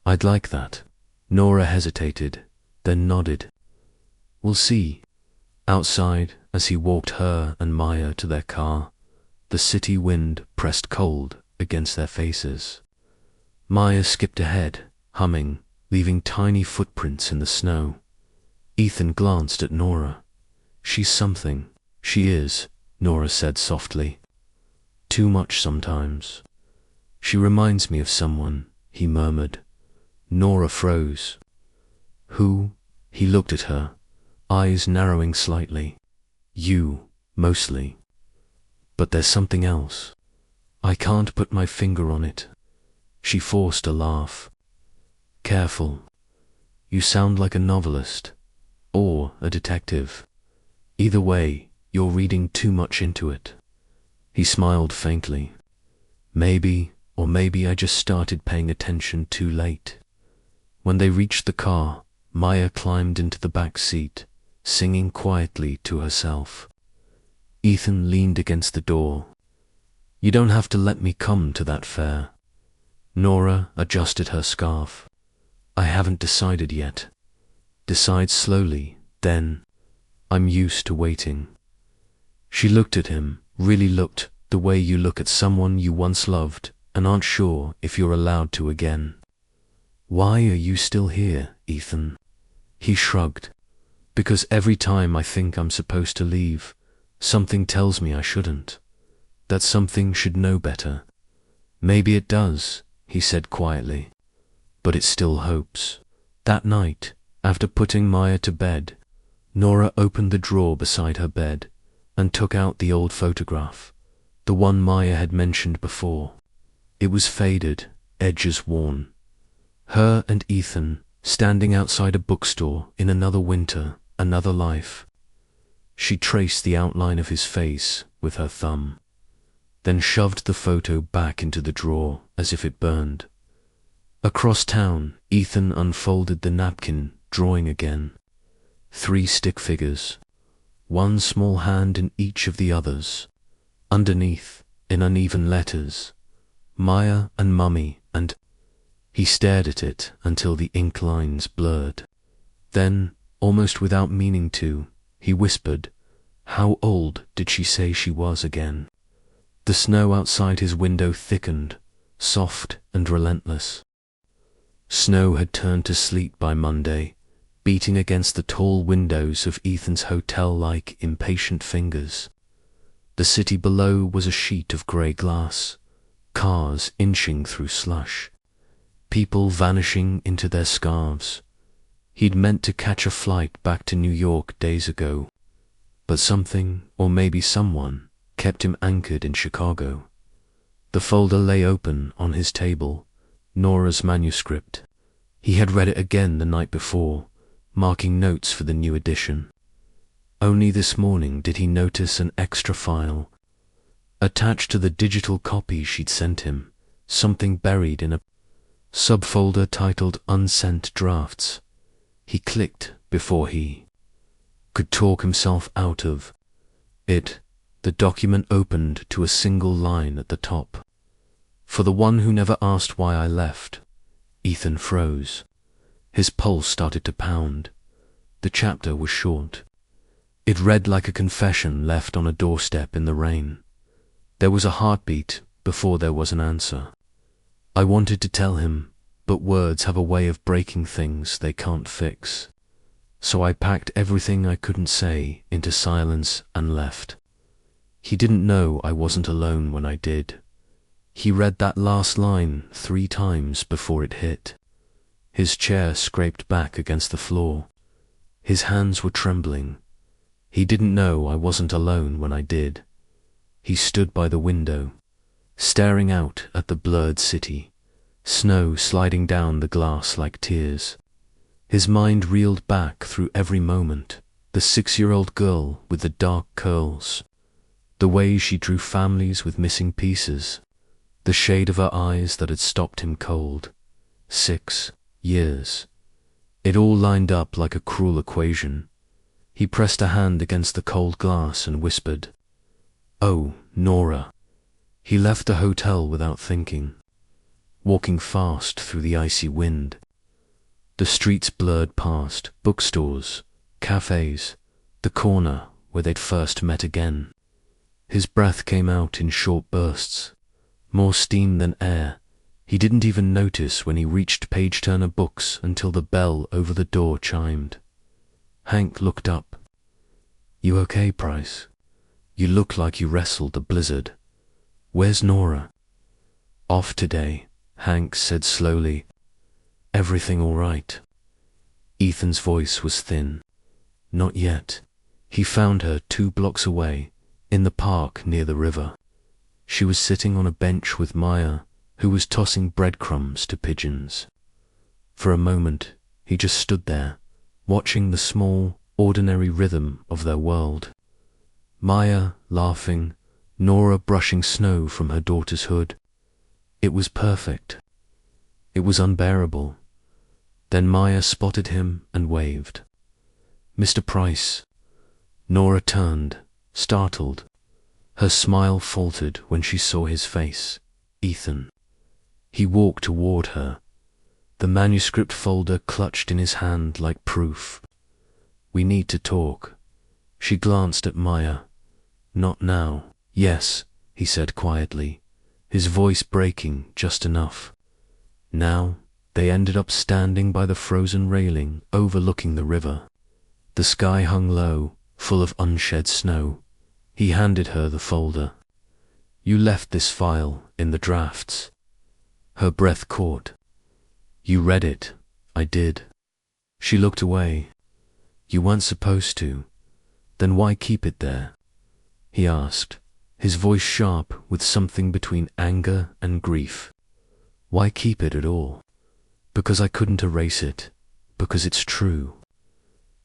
I'd like that. Nora hesitated, then nodded. We'll see. Outside, as he walked her and Maya to their car, the city wind pressed cold against their faces. Maya skipped ahead, humming, leaving tiny footprints in the snow. Ethan glanced at Nora. She's something. She is, Nora said softly. Too much sometimes. She reminds me of someone, he murmured. Nora froze. Who? He looked at her, eyes narrowing slightly. You, mostly. But there's something else. I can't put my finger on it. She forced a laugh. Careful. You sound like a novelist. Or a detective. Either way, you're reading too much into it. He smiled faintly. Maybe, or maybe I just started paying attention too late. When they reached the car, Maya climbed into the back seat, singing quietly to herself. Ethan leaned against the door. You don't have to let me come to that fair. Nora adjusted her scarf. I haven't decided yet. Decide slowly, then. I'm used to waiting. She looked at him, really looked the way you look at someone you once loved and aren't sure if you're allowed to again. Why are you still here, Ethan? He shrugged. Because every time I think I'm supposed to leave, something tells me I shouldn't. That something should know better. Maybe it does, he said quietly. But it still hopes. That night, after putting Maya to bed, Nora opened the drawer beside her bed and took out the old photograph, the one Maya had mentioned before. It was faded, edges worn. Her and Ethan standing outside a bookstore in another winter, another life. She traced the outline of his face with her thumb, then shoved the photo back into the drawer as if it burned. Across town, Ethan unfolded the napkin, drawing again. 3 stick figures, one small hand in each of the others. Underneath, in uneven letters, Maya and Mummy, and he stared at it until the ink lines blurred. Then, almost without meaning to, he whispered. How old did she say she was again? The snow outside his window thickened, soft and relentless. Snow had turned to sleet by Monday, beating against the tall windows of Ethan's hotel like impatient fingers. The city below was a sheet of grey glass, cars inching through slush, people vanishing into their scarves. He'd meant to catch a flight back to New York days ago, but something, or maybe someone, kept him anchored in Chicago. The folder lay open on his table, Nora's manuscript. He had read it again the night before, marking notes for the new edition. Only this morning did he notice an extra file. Attached to the digital copy she'd sent him, something buried in a subfolder titled Unsent Drafts. He clicked before he could talk himself out of it. The document opened to a single line at the top. For the one who never asked why I left. Ethan froze. His pulse started to pound. The chapter was short. It read like a confession left on a doorstep in the rain. There was a heartbeat before there was an answer. I wanted to tell him, but words have a way of breaking things they can't fix. So I packed everything I couldn't say into silence and left. He didn't know I wasn't alone when I did. He read that last line 3 times before it hit. His chair scraped back against the floor. His hands were trembling. He didn't know I wasn't alone when I did. He stood by the window, staring out at the blurred city, snow sliding down the glass like tears. His mind reeled back through every moment, the 6-year-old girl with the dark curls, the way she drew families with missing pieces, the shade of her eyes that had stopped him cold. 6 years. It all lined up like a cruel equation. He pressed a hand against the cold glass and whispered, "Oh, Nora." He left the hotel without thinking, walking fast through the icy wind. The streets blurred past, bookstores, cafes, the corner where they'd first met again. His breath came out in short bursts, more steam than air. He didn't even notice when he reached page-turner books until the bell over the door chimed. Hank looked up. "You okay, Price? You look like you wrestled the blizzard. Where's Nora?" "Off today," Hank said slowly. "Everything all right?" Ethan's voice was thin. "Not yet." He found her 2 blocks away, in the park near the river. She was sitting on a bench with Maya, who was tossing breadcrumbs to pigeons. For a moment, he just stood there, watching the small, ordinary rhythm of their world. Maya laughing, Nora brushing snow from her daughter's hood. It was perfect. It was unbearable. Then Maya spotted him and waved. "Mr. Price." Nora turned, startled. Her smile faltered when she saw his face. "Ethan." He walked toward her, the manuscript folder clutched in his hand like proof. "We need to talk." She glanced at Maya. "Not now." "Yes," he said quietly, his voice breaking just enough. Now, they ended up standing by the frozen railing overlooking the river. The sky hung low, full of unshed snow. He handed her the folder. "You left this file in the drafts." Her breath caught. "You read it." "I did." She looked away. "You weren't supposed to. Then why keep it there?" he asked, his voice sharp with something between anger and grief. "Why keep it at all?" "Because I couldn't erase it. Because it's true."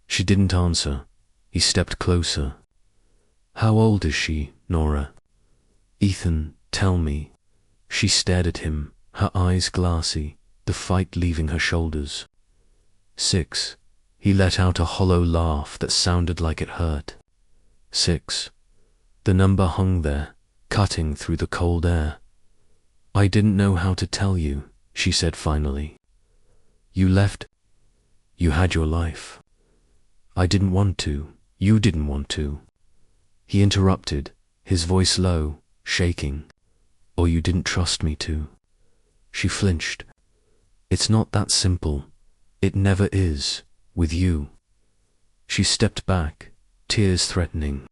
She didn't answer. He stepped closer. "How old is she, Nora?" "Ethan, tell me." She stared at him, her eyes glassy, the fight leaving her shoulders. 6. He let out a hollow laugh that sounded like it hurt. 6. The number hung there, cutting through the cold air. "I didn't know how to tell you," she said finally. "You left. You had your life. I didn't want to. You didn't want to. He interrupted, his voice low, shaking. Or you didn't trust me to. She flinched. It's not that simple. It never is, with you. She stepped back, tears threatening.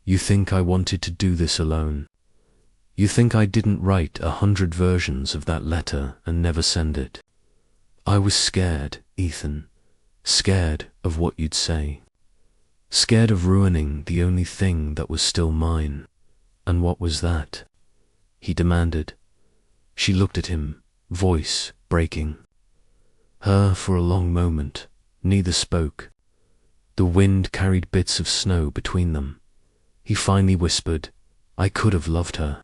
You think I wanted to do this alone? You think I didn't write 100 versions of that letter and never send it? I was scared, Ethan. Scared of what you'd say. Scared of ruining the only thing that was still mine. And what was that? He demanded. She looked at him, voice breaking. Her for a long moment. Neither spoke. The wind carried bits of snow between them. He finally whispered, I could have loved her.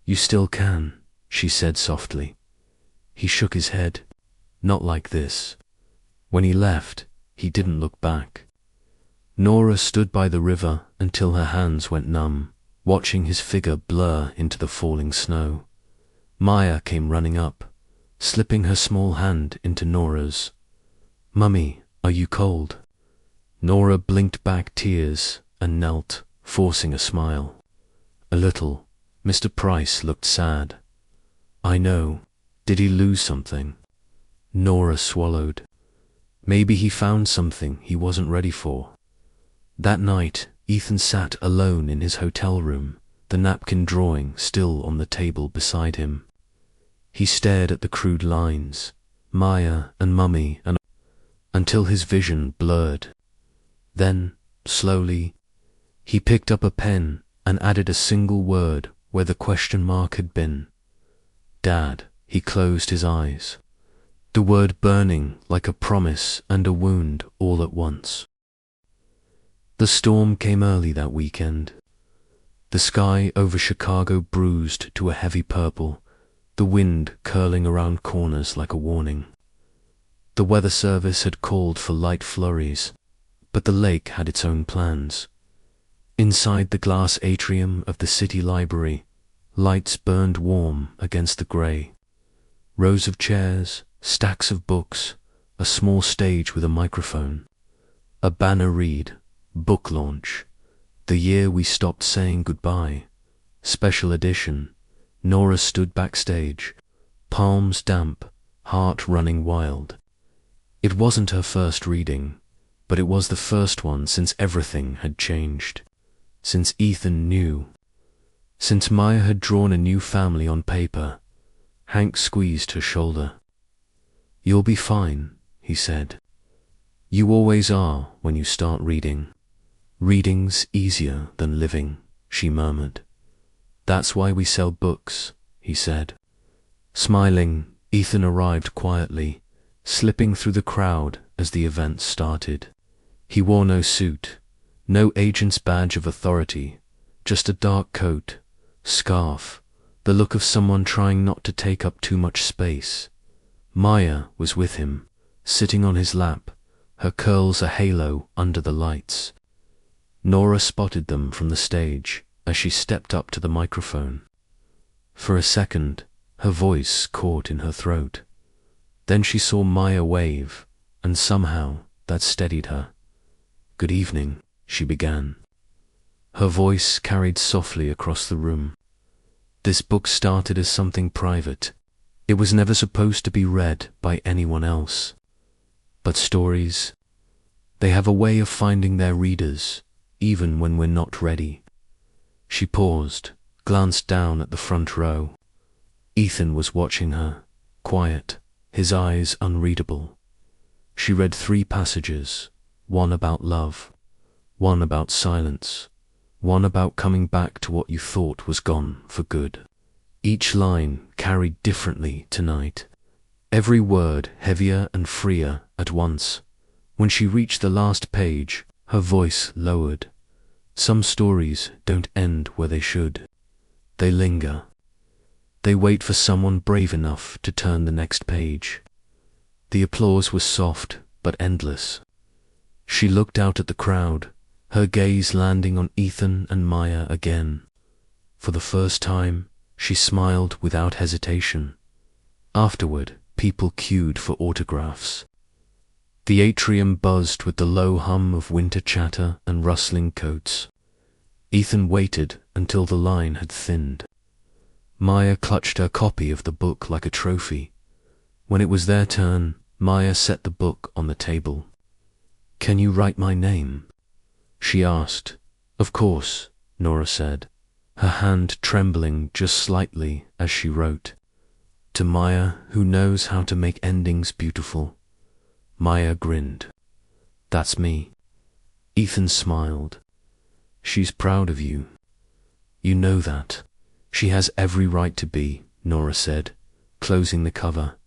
You still can, she said softly. He shook his head. Not like this. When he left, he didn't look back. Nora stood by the river until her hands went numb, watching his figure blur into the falling snow. Maya came running up, slipping her small hand into Nora's. Mummy, are you cold? Nora blinked back tears and knelt, forcing a smile. A little. Mr. Price looked sad. I know. Did he lose something? Nora swallowed. Maybe he found something he wasn't ready for. That night, Ethan sat alone in his hotel room, the napkin drawing still on the table beside him. He stared at the crude lines, Maya and Mummy, until his vision blurred. Then, slowly, he picked up a pen and added a single word where the question mark had been. Dad. He closed his eyes. The word burning like a promise and a wound all at once. The storm came early that weekend. The sky over Chicago bruised to a heavy purple, the wind curling around corners like a warning. The weather service had called for light flurries, but the lake had its own plans. Inside the glass atrium of the city library, lights burned warm against the grey. Rows of chairs, stacks of books, a small stage with a microphone. A banner read, Book Launch, The Year We Stopped Saying Goodbye, Special Edition. Nora stood backstage, palms damp, heart running wild. It wasn't her first reading, but it was the first one since everything had changed. Since Ethan knew. Since Maya had drawn a new family on paper. Hank squeezed her shoulder. You'll be fine, he said. You always are when you start reading. Reading's easier than living, she murmured. That's why we sell books, he said. Smiling, Ethan arrived quietly, slipping through the crowd as the event started. He wore no suit, no agent's badge of authority, just a dark coat, scarf, the look of someone trying not to take up too much space. Maya was with him, sitting on his lap, her curls a halo under the lights. Nora spotted them from the stage as she stepped up to the microphone. For a second, her voice caught in her throat. Then she saw Maya wave, and somehow that steadied her. Good evening, she began. Her voice carried softly across the room. This book started as something private. It was never supposed to be read by anyone else. But stories, they have a way of finding their readers, even when we're not ready. She paused, glanced down at the front row. Ethan was watching her, quiet, his eyes unreadable. She read 3 passages, one about love, one about silence, one about coming back to what you thought was gone for good. Each line carried differently tonight, every word heavier and freer at once. When she reached the last page, her voice lowered. Some stories don't end where they should. They linger. They wait for someone brave enough to turn the next page. The applause was soft but endless. She looked out at the crowd, her gaze landing on Ethan and Maya again. For the first time, she smiled without hesitation. Afterward, people queued for autographs. The atrium buzzed with the low hum of winter chatter and rustling coats. Ethan waited until the line had thinned. Maya clutched her copy of the book like a trophy. When it was their turn, Maya set the book on the table. "Can you write my name?" she asked. "Of course," Nora said, her hand trembling just slightly as she wrote. "To Maya, who knows how to make endings beautiful." Maya grinned. "That's me." Ethan smiled. "She's proud of you." "You know that. She has every right to be," Nora said, closing the cover.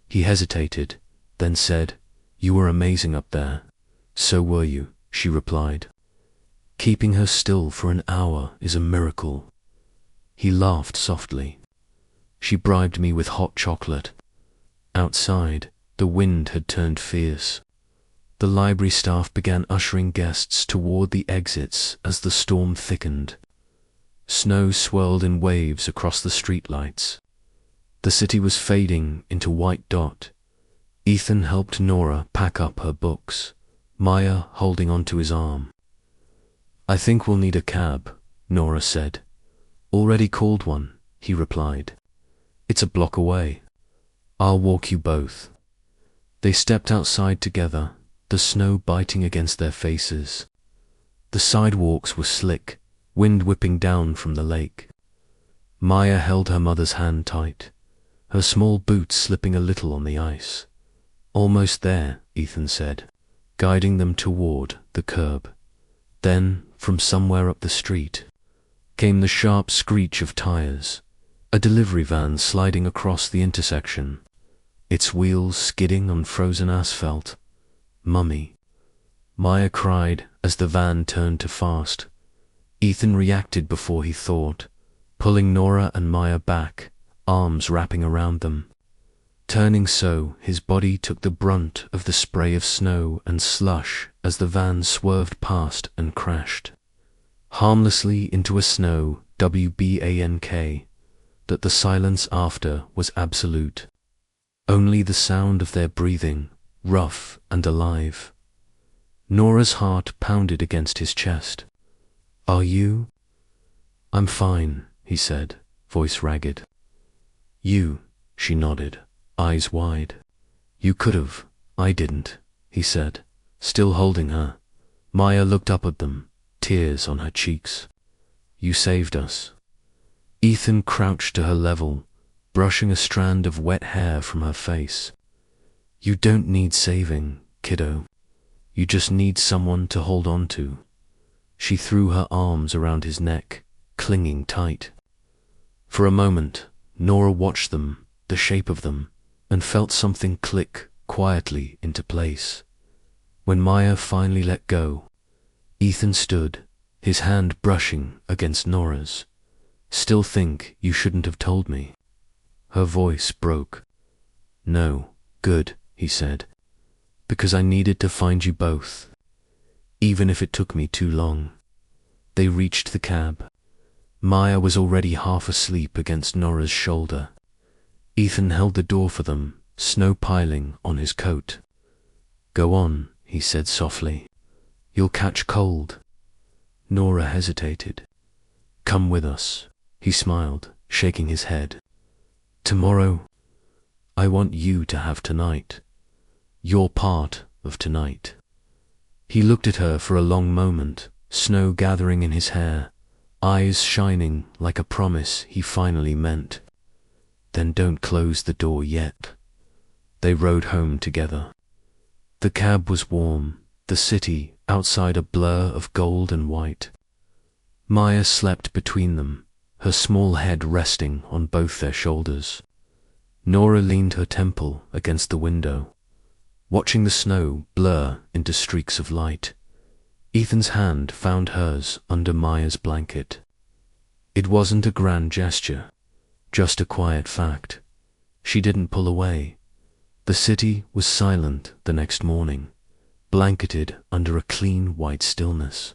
He hesitated, then said, "You were amazing up there." "So were you," she replied. "Keeping her still for an hour is a miracle." He laughed softly. "She bribed me with hot chocolate." Outside, the wind had turned fierce. The library staff began ushering guests toward the exits as the storm thickened. Snow swirled in waves across the streetlights. The city was fading into white dot. Ethan helped Nora pack up her books, Maya holding onto his arm. "I think we'll need a cab," Nora said. "Already called one," he replied. "It's a block away." "I'll walk you both." They stepped outside together, the snow biting against their faces. The sidewalks were slick, wind whipping down from the lake. Maya held her mother's hand tight, her small boots slipping a little on the ice. "Almost there," Ethan said, guiding them toward the curb. Then, from somewhere up the street, came the sharp screech of tires, a delivery van sliding across the intersection, its wheels skidding on frozen asphalt. "Mummy," Maya cried as the van turned to fast. Ethan reacted before he thought, pulling Nora and Maya back, arms wrapping around them. Turning so, his body took the brunt of the spray of snow and slush as the van swerved past and crashed harmlessly into a snow WBANK, that the silence after was absolute. Only the sound of their breathing, rough and alive. Nora's heart pounded against his chest. "Are you?" "I'm fine," he said, voice ragged. "You," she nodded, eyes wide. "You could've, I didn't," he said, still holding her. Maya looked up at them, tears on her cheeks. "You saved us." Ethan crouched to her level, brushing a strand of wet hair from her face. "You don't need saving, kiddo. You just need someone to hold on to." She threw her arms around his neck, clinging tight. For a moment, Nora watched them, the shape of them, and felt something click quietly into place. When Maya finally let go, Ethan stood, his hand brushing against Nora's. "Still think you shouldn't have told me?" Her voice broke. "No, good," he said, "because I needed to find you both, even if it took me too long." They reached the cab. Maya was already half asleep against Nora's shoulder. Ethan held the door for them, snow piling on his coat. "Go on," he said softly. "You'll catch cold." Nora hesitated. "Come with us," he smiled, shaking his head. "Tomorrow, I want you to have tonight. You're part of tonight." He looked at her for a long moment, snow gathering in his hair, eyes shining like a promise he finally meant. "Then don't close the door yet." They rode home together. The cab was warm, the city outside a blur of gold and white. Maya slept between them, her small head resting on both their shoulders. Nora leaned her temple against the window, watching the snow blur into streaks of light. Ethan's hand found hers under Maya's blanket. It wasn't a grand gesture, just a quiet fact. She didn't pull away. The city was silent the next morning, blanketed under a clean white stillness.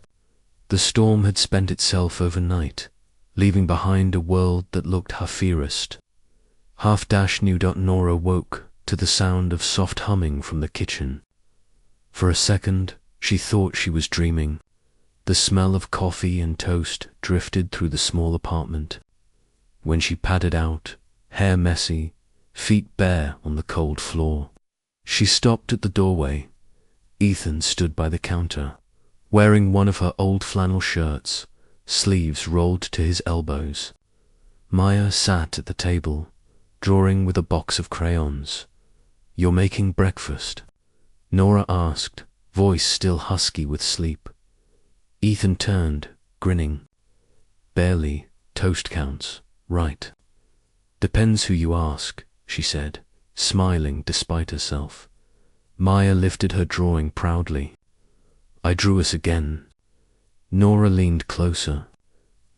The storm had spent itself overnight, leaving behind a world that looked half-erased. Half-Nora woke to the sound of soft humming from the kitchen. For a second, she thought she was dreaming. The smell of coffee and toast drifted through the small apartment. When she padded out, hair messy, feet bare on the cold floor, she stopped at the doorway. Ethan stood by the counter, wearing one of her old flannel shirts, sleeves rolled to his elbows. Maya sat at the table, drawing with a box of crayons. "You're making breakfast?" Nora asked, voice still husky with sleep. Ethan turned, grinning. "Barely. Toast counts, right?" "Depends who you ask," she said, smiling despite herself. Maya lifted her drawing proudly. "I drew us again." Nora leaned closer.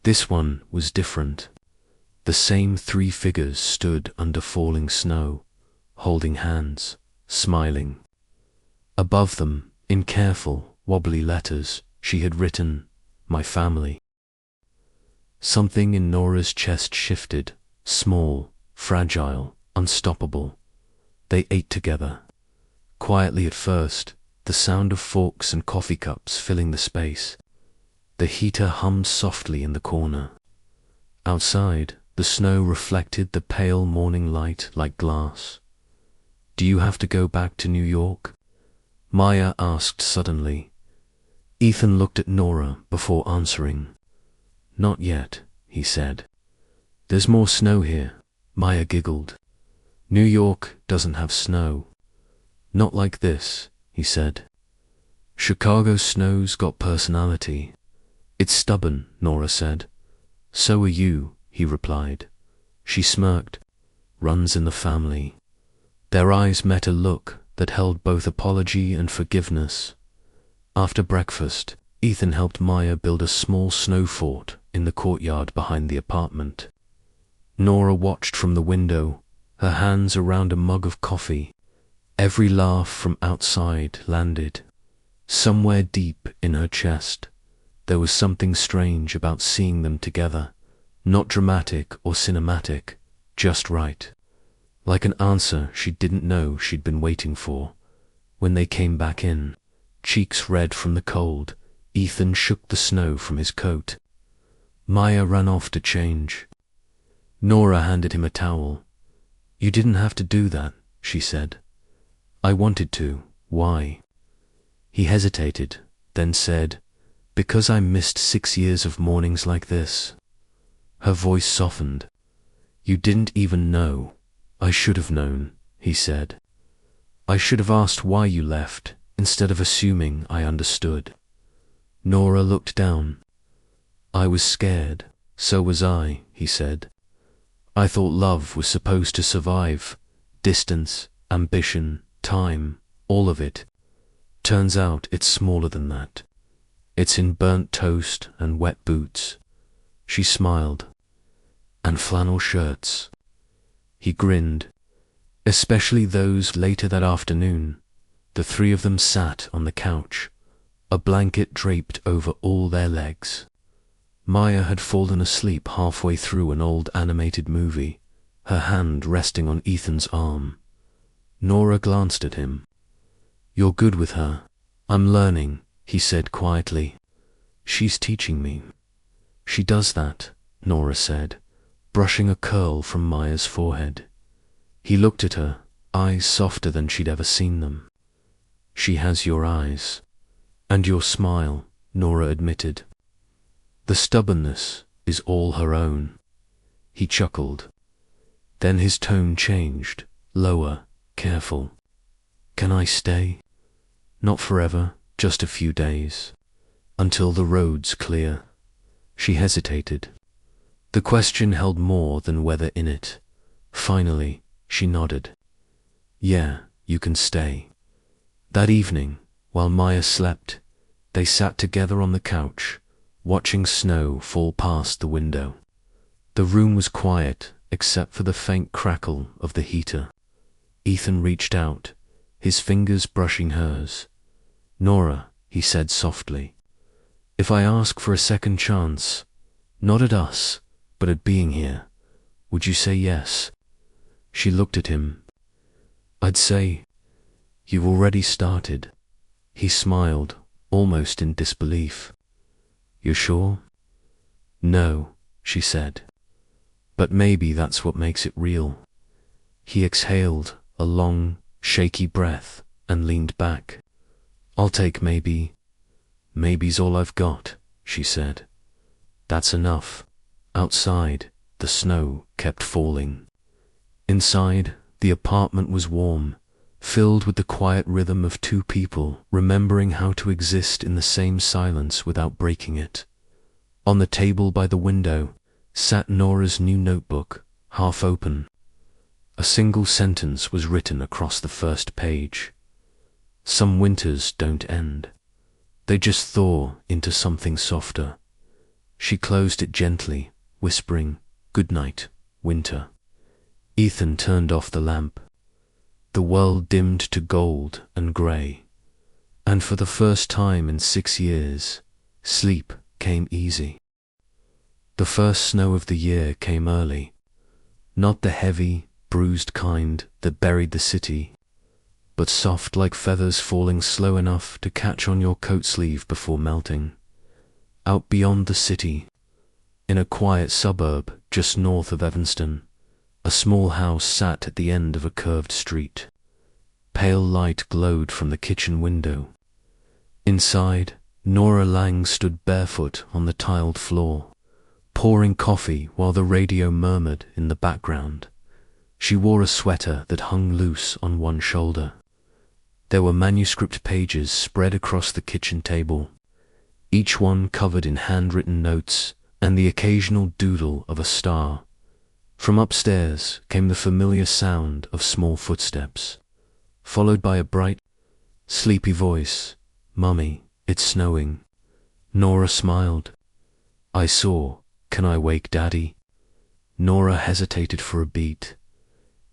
This one was different. The same three figures stood under falling snow, holding hands, smiling. Above them, in careful, wobbly letters, she had written, "My family." Something in Nora's chest shifted, small, fragile, unstoppable. They ate together. Quietly at first, the sound of forks and coffee cups filling the space. The heater hummed softly in the corner. Outside, the snow reflected the pale morning light like glass. "Do you have to go back to New York?" Maya asked suddenly. Ethan looked at Nora before answering. "Not yet," he said. "There's more snow here," Maya giggled. "New York doesn't have snow." "Not like this," he said. "Chicago snow's got personality." "It's stubborn," Nora said. "So are you," he replied. She smirked. "Runs in the family." Their eyes met a look that held both apology and forgiveness. After breakfast, Ethan helped Maya build a small snow fort in the courtyard behind the apartment. Nora watched from the window, her hands around a mug of coffee. Every laugh from outside landed. Somewhere deep in her chest, there was something strange about seeing them together, not dramatic or cinematic, just right. Like an answer she didn't know she'd been waiting for. When they came back in, cheeks red from the cold, Ethan shook the snow from his coat. Maya ran off to change. Nora handed him a towel. "You didn't have to do that," she said. "I wanted to. Why?" He hesitated, then said, "Because I missed 6 years of mornings like this." Her voice softened. "You didn't even know." "I should have known," he said. "I should have asked why you left, instead of assuming I understood." Nora looked down. "I was scared. So was I," he said. "I thought love was supposed to survive. Distance, ambition, time, all of it. Turns out it's smaller than that. It's in burnt toast and wet boots." She smiled. "And flannel shirts." He grinned. "Especially those later that afternoon." The three of them sat on the couch, a blanket draped over all their legs. Maya had fallen asleep halfway through an old animated movie, her hand resting on Ethan's arm. Nora glanced at him. "You're good with her." "I'm learning," he said quietly. "She's teaching me." "She does that," Nora said, brushing a curl from Maya's forehead. He looked at her, eyes softer than she'd ever seen them. "She has your eyes." "And your smile," Nora admitted. "The stubbornness is all her own." He chuckled. Then his tone changed, lower, careful. "Can I stay?" "Not forever, just a few days. Until the road's clear." She hesitated. The question held more than weather in it. Finally, she nodded. "Yeah, you can stay." That evening, while Maya slept, they sat together on the couch, watching snow fall past the window. The room was quiet, except for the faint crackle of the heater. Ethan reached out, his fingers brushing hers. "Nora," he said softly, "if I ask for a second chance, not at us, but at being here, would you say yes?" She looked at him. "I'd say, you've already started." He smiled, almost in disbelief. "You're sure?" "No," she said. "But maybe that's what makes it real." He exhaled a long, shaky breath and leaned back. "I'll take maybe. Maybe's all I've got," she said. "That's enough." Outside, the snow kept falling. Inside, the apartment was warm, filled with the quiet rhythm of two people remembering how to exist in the same silence without breaking it. On the table by the window sat Nora's new notebook, half open. A single sentence was written across the first page. "Some winters don't end. They just thaw into something softer." She closed it gently, whispering, "Good night, winter." Ethan turned off the lamp. The world dimmed to gold and grey, and for the first time in 6 years, sleep came easy. The first snow of the year came early, not the heavy, bruised kind that buried the city, but soft like feathers falling slow enough to catch on your coat sleeve before melting. Out beyond the city, in a quiet suburb just north of Evanston, a small house sat at the end of a curved street. Pale light glowed from the kitchen window. Inside, Nora Lang stood barefoot on the tiled floor, pouring coffee while the radio murmured in the background. She wore a sweater that hung loose on one shoulder. There were manuscript pages spread across the kitchen table, each one covered in handwritten notes and the occasional doodle of a star. From upstairs came the familiar sound of small footsteps, followed by a bright, sleepy voice. "Mummy, it's snowing." Nora smiled. "I saw. Can I wake Daddy?" Nora hesitated for a beat.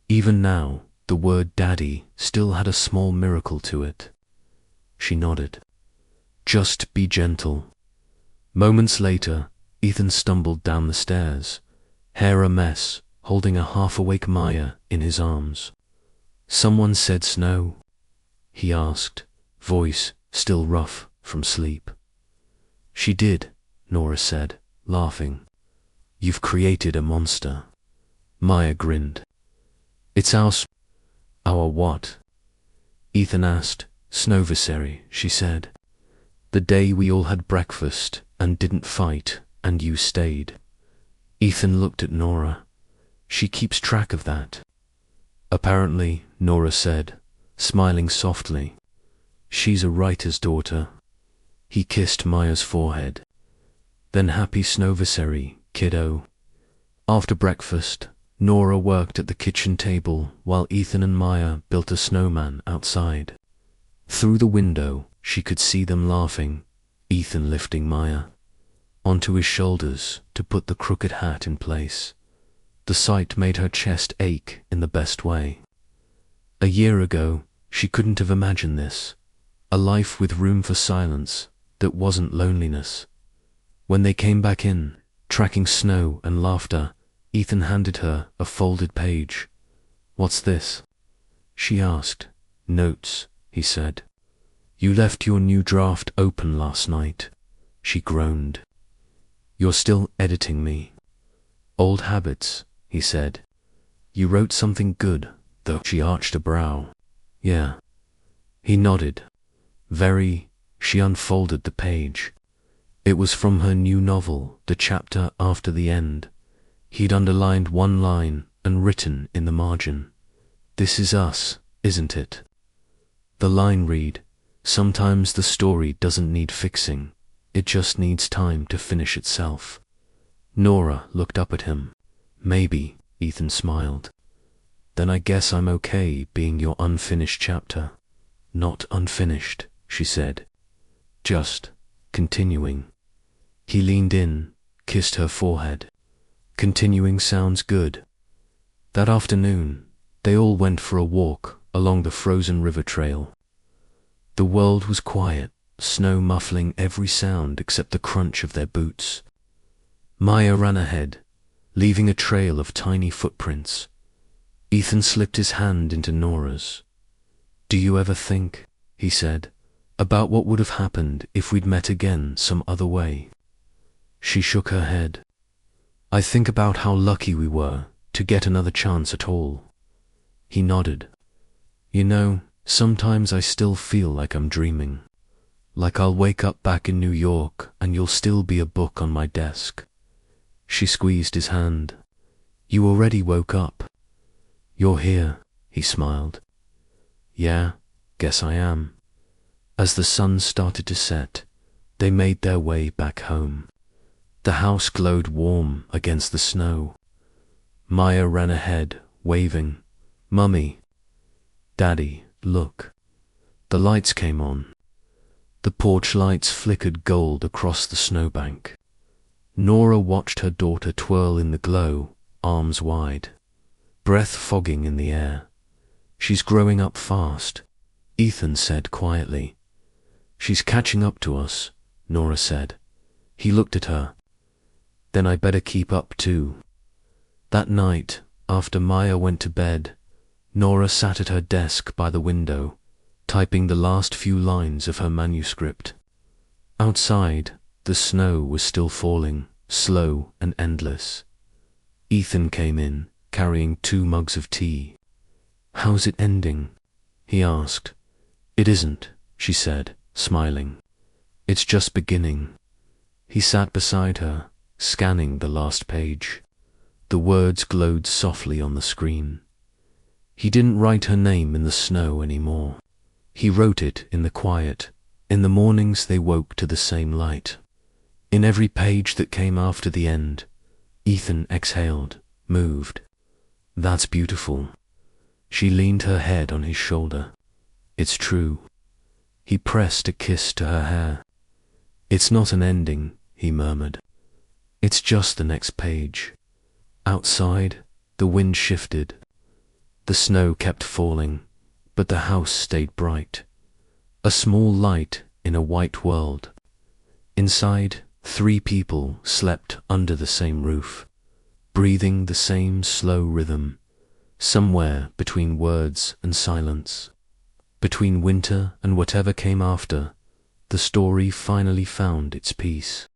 Even now, the word Daddy still had a small miracle to it. She nodded. "Just be gentle." Moments later, Ethan stumbled down the stairs, hair a mess, holding a half-awake Maya in his arms. "Someone said snow?" he asked, voice still rough from sleep. "She did," Nora said, laughing. "You've created a monster." Maya grinned. "It's our what?" Ethan asked. "Snowversary," she said. "The day we all had breakfast and didn't fight and you stayed." Ethan looked at Nora. "She keeps track of that." "Apparently," Nora said, smiling softly. "She's a writer's daughter." He kissed Maya's forehead. "Then happy Snowversary, kiddo." After breakfast, Nora worked at the kitchen table while Ethan and Maya built a snowman outside. Through the window, she could see them laughing, Ethan lifting Maya onto his shoulders to put the crooked hat in place. The sight made her chest ache in the best way. A year ago, she couldn't have imagined this, a life with room for silence that wasn't loneliness. When they came back in, tracking snow and laughter, Ethan handed her a folded page. "What's this?" she asked. "Notes," he said. "You left your new draft open last night," she groaned. "You're still editing me." "Old habits," he said. "You wrote something good, though." She arched a brow. "Yeah." He nodded. "Very." She unfolded the page. It was from her new novel, the chapter after the end. He'd underlined one line and written in the margin, "This is us, isn't it?" The line read, "Sometimes the story doesn't need fixing, it just needs time to finish itself." Nora looked up at him. "Maybe," Ethan smiled. "Then I guess I'm okay being your unfinished chapter." "Not unfinished," she said. "Just continuing." He leaned in, kissed her forehead. "Continuing sounds good." That afternoon, they all went for a walk along the frozen river trail. The world was quiet, snow muffling every sound except the crunch of their boots. Maya ran ahead, leaving a trail of tiny footprints. Ethan slipped his hand into Nora's. "Do you ever think," he said, About what would have happened if we'd met again some other way. She shook her head. I think about how lucky we were to get another chance at all. He nodded. You know, sometimes I still feel like I'm dreaming. Like I'll wake up back in New York and you'll still be a book on my desk. She squeezed his hand. You already woke up. You're here, he smiled. Yeah, guess I am. As the sun started to set, they made their way back home. The house glowed warm against the snow. Maya ran ahead, waving. Mummy. Daddy, look. The lights came on. The porch lights flickered gold across the snowbank. Nora watched her daughter twirl in the glow, arms wide, breath fogging in the air. She's growing up fast, Ethan said quietly. She's catching up to us, Nora said. He looked at her. Then I better keep up too. That night, after Maya went to bed, Nora sat at her desk by the window, typing the last few lines of her manuscript. Outside, the snow was still falling, slow and endless. Ethan came in, carrying 2 mugs of tea. How's it ending? He asked. It isn't, she said, smiling. It's just beginning. He sat beside her, scanning the last page. The words glowed softly on the screen. He didn't write her name in the snow anymore. He wrote it in the quiet. In the mornings they woke to the same light. In every page that came after the end, Ethan exhaled, moved. That's beautiful. She leaned her head on his shoulder. It's true. He pressed a kiss to her hair. It's not an ending, he murmured. It's just the next page. Outside, the wind shifted. The snow kept falling, but the house stayed bright. A small light in a white world. Inside, 3 people slept under the same roof, breathing the same slow rhythm, somewhere between words and silence. Between winter and whatever came after, the story finally found its peace.